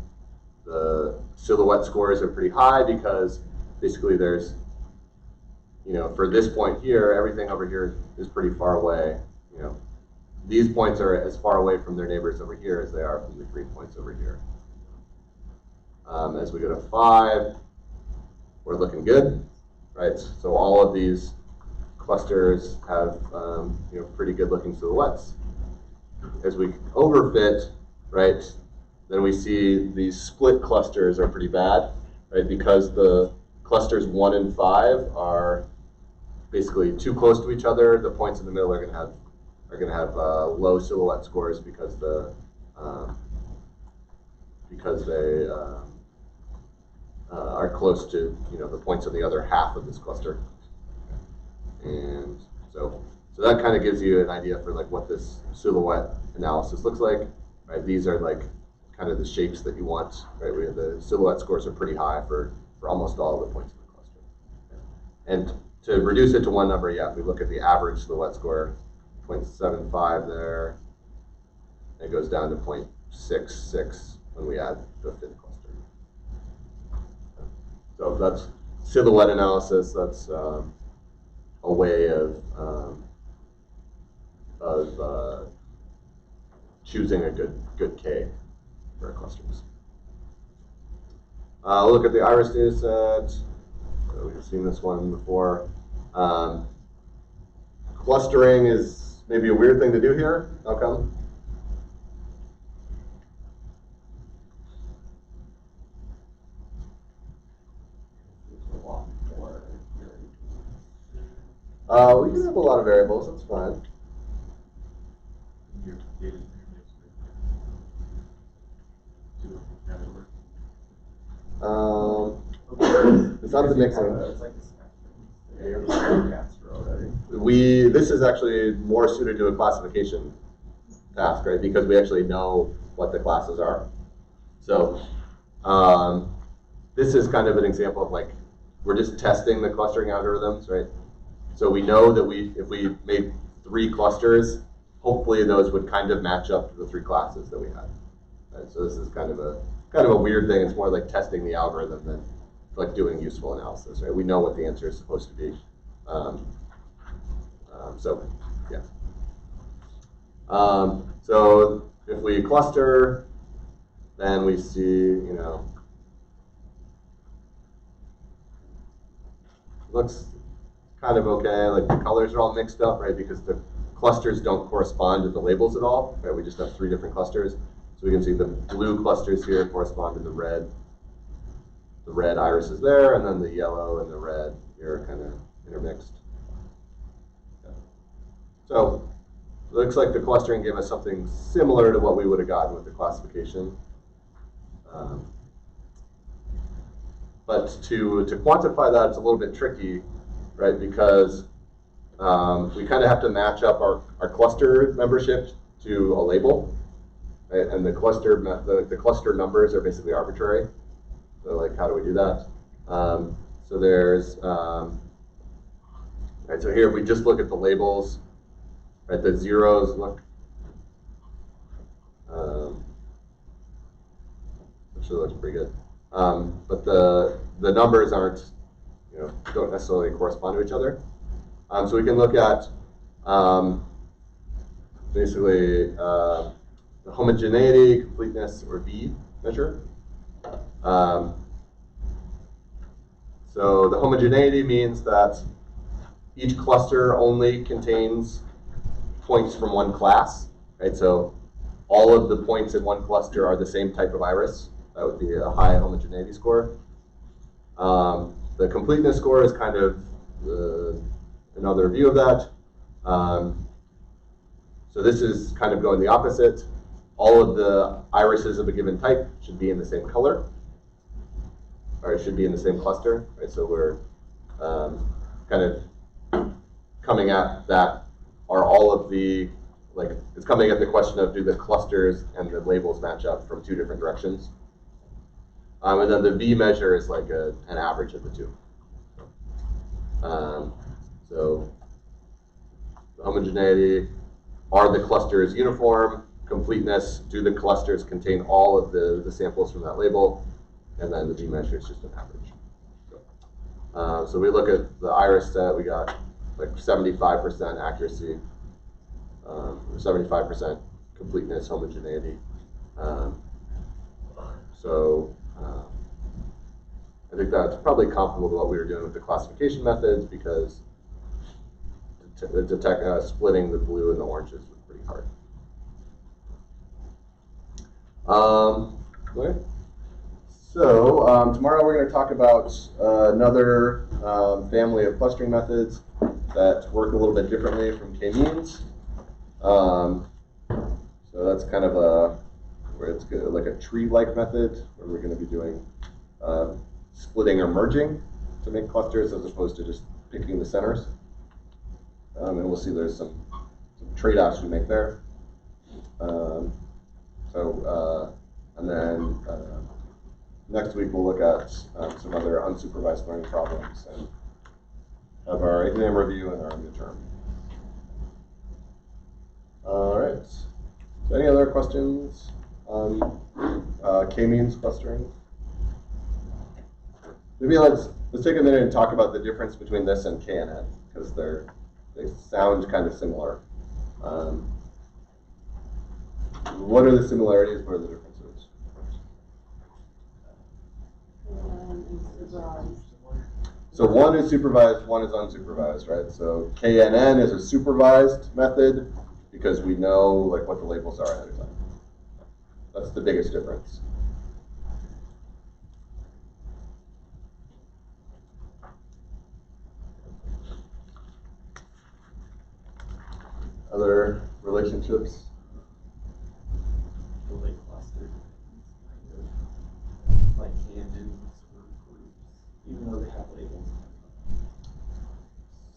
silhouette scores are pretty high because basically there's, for this point here, everything over here is pretty far away. These points are as far away from their neighbors over here as they are from the green points over here. As we go to 5, we're looking good, right? So all of these clusters have pretty good looking silhouettes. As we overfit, right, then we see these split clusters are pretty bad, right? Because the clusters 1 and 5 are basically too close to each other. The points in the middle are going to have low silhouette scores because they are close to the points in the other half of this cluster. And so that kind of gives you an idea for like what this silhouette analysis looks like. Right? These are like kind of the shapes that you want. Right? The silhouette scores are pretty high for almost all of the points in the cluster. And to reduce it to one number, yeah, if we look at the average silhouette score, 0.75 there, it goes down to 0.66 when we add the 5th cluster. So that's silhouette analysis. That's a way of choosing a good K for our clusters. We'll look at the iris data set. We've seen this one before. Clustering is maybe a weird thing to do here. How come? We can have a lot of variables. That's fine. Your data mix It's not the mixing. It's like the spectrum. already. This is actually more suited to a classification task, right? Because we actually know what the classes are. So this is kind of an example of like, we're just testing the clustering algorithms, right? So we know that if we made 3 clusters, hopefully those would kind of match up to the 3 classes that we had. Right? So this is kind of a weird thing. It's more like testing the algorithm than like doing useful analysis, right? We know what the answer is supposed to be. So yeah. So if we cluster, then we see, kind of okay. Like the colors are all mixed up, right? Because the clusters don't correspond to the labels at all, right? We just have 3 different clusters. So we can see the blue clusters here correspond to the red. The red iris is there, and then the yellow and the red here are kind of intermixed. Okay. So it looks like the clustering gave us something similar to what we would have gotten with the classification. But to quantify that, it's a little bit tricky, right? Because we kind of have to match up our cluster membership to a label, right? And the cluster numbers are basically arbitrary. So like, how do we do that? So there's, right, so here if we just look at the labels, right, the zeros look, actually looks pretty good. But the numbers aren't, don't necessarily correspond to each other. So we can look at basically the homogeneity, completeness, or V measure. So the homogeneity means that each cluster only contains points from one class, right? So all of the points in one cluster are the same type of iris. That would be a high homogeneity score. The completeness score is kind of another view of that. So this is kind of going the opposite. All of the irises of a given type should be in the same color, or it should be in the same cluster, right? So we're kind of coming at that. Are all of the, like, it's coming at the question of do the clusters and the labels match up from 2 different directions? And then the V measure is like an average of the 2. So the homogeneity, are the clusters uniform? Completeness, do the clusters contain all of the samples from that label? And then the V measure is just an average. So we look at the iris set, we got like 75% accuracy, 75% completeness, homogeneity. I think that's probably comparable to what we were doing with the classification methods, because splitting the blue and the oranges was pretty hard. Okay. So tomorrow we're going to talk about another family of clustering methods that work a little bit differently from k-means. So that's kind of where it's like a tree-like method, where we're going to be doing splitting or merging to make clusters as opposed to just picking the centers. And we'll see there's some trade-offs we make there. And then next week we'll look at some other unsupervised learning problems and have our exam review and our midterm. All right. So any other questions on k-means clustering? Maybe let's take a minute and talk about the difference between this and KNN, because they sound kind of similar. What are the similarities? What are the differences? So one is supervised, one is unsupervised, right? So KNN is a supervised method because we know like what the labels are ahead of time. That's the biggest difference. Other relationships? Like clustered, like tangent groups, even though they have labels.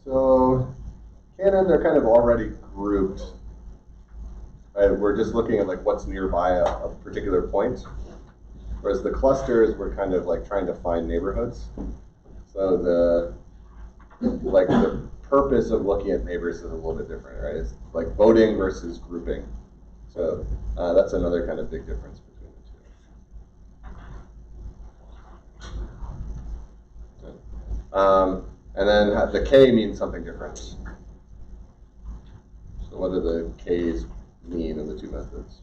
So KNN, they're kind of already grouped. Right? We're just looking at like what's nearby a particular point. Whereas the clusters, we're kind of like trying to find neighborhoods. So the purpose of looking at neighbors is a little bit different, right? It's like voting versus grouping. So that's another kind of big difference between the two. And then the K means something different. So what do the Ks mean in the 2 methods?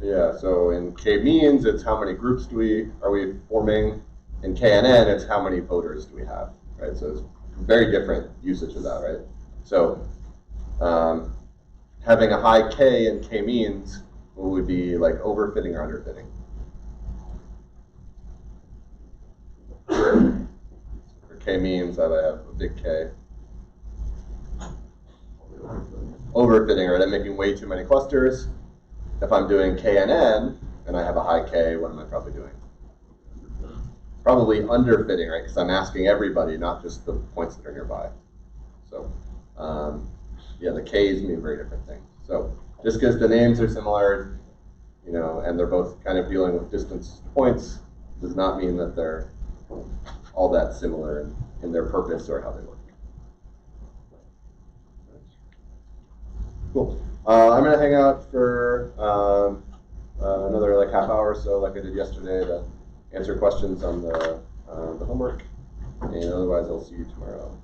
Yeah, so in k-means, it's how many groups are we forming, in KNN, it's how many voters do we have, right? So it's very different usage of that, right? So having a high K in K-means would be like overfitting or underfitting. For K-means, I have a big K. Overfitting, right? I'm making way too many clusters. If I'm doing KNN and I have a high K, what am I probably doing? Probably underfitting, right? Because I'm asking everybody, not just the points that are nearby. So, yeah, the K's mean very different things. So, just because the names are similar, you know, and they're both kind of dealing with distance points, does not mean that they're all that similar in their purpose or how they work. Cool. I'm gonna hang out for another like half hour or so, like I did yesterday, to answer questions on the homework, and otherwise I'll see you tomorrow.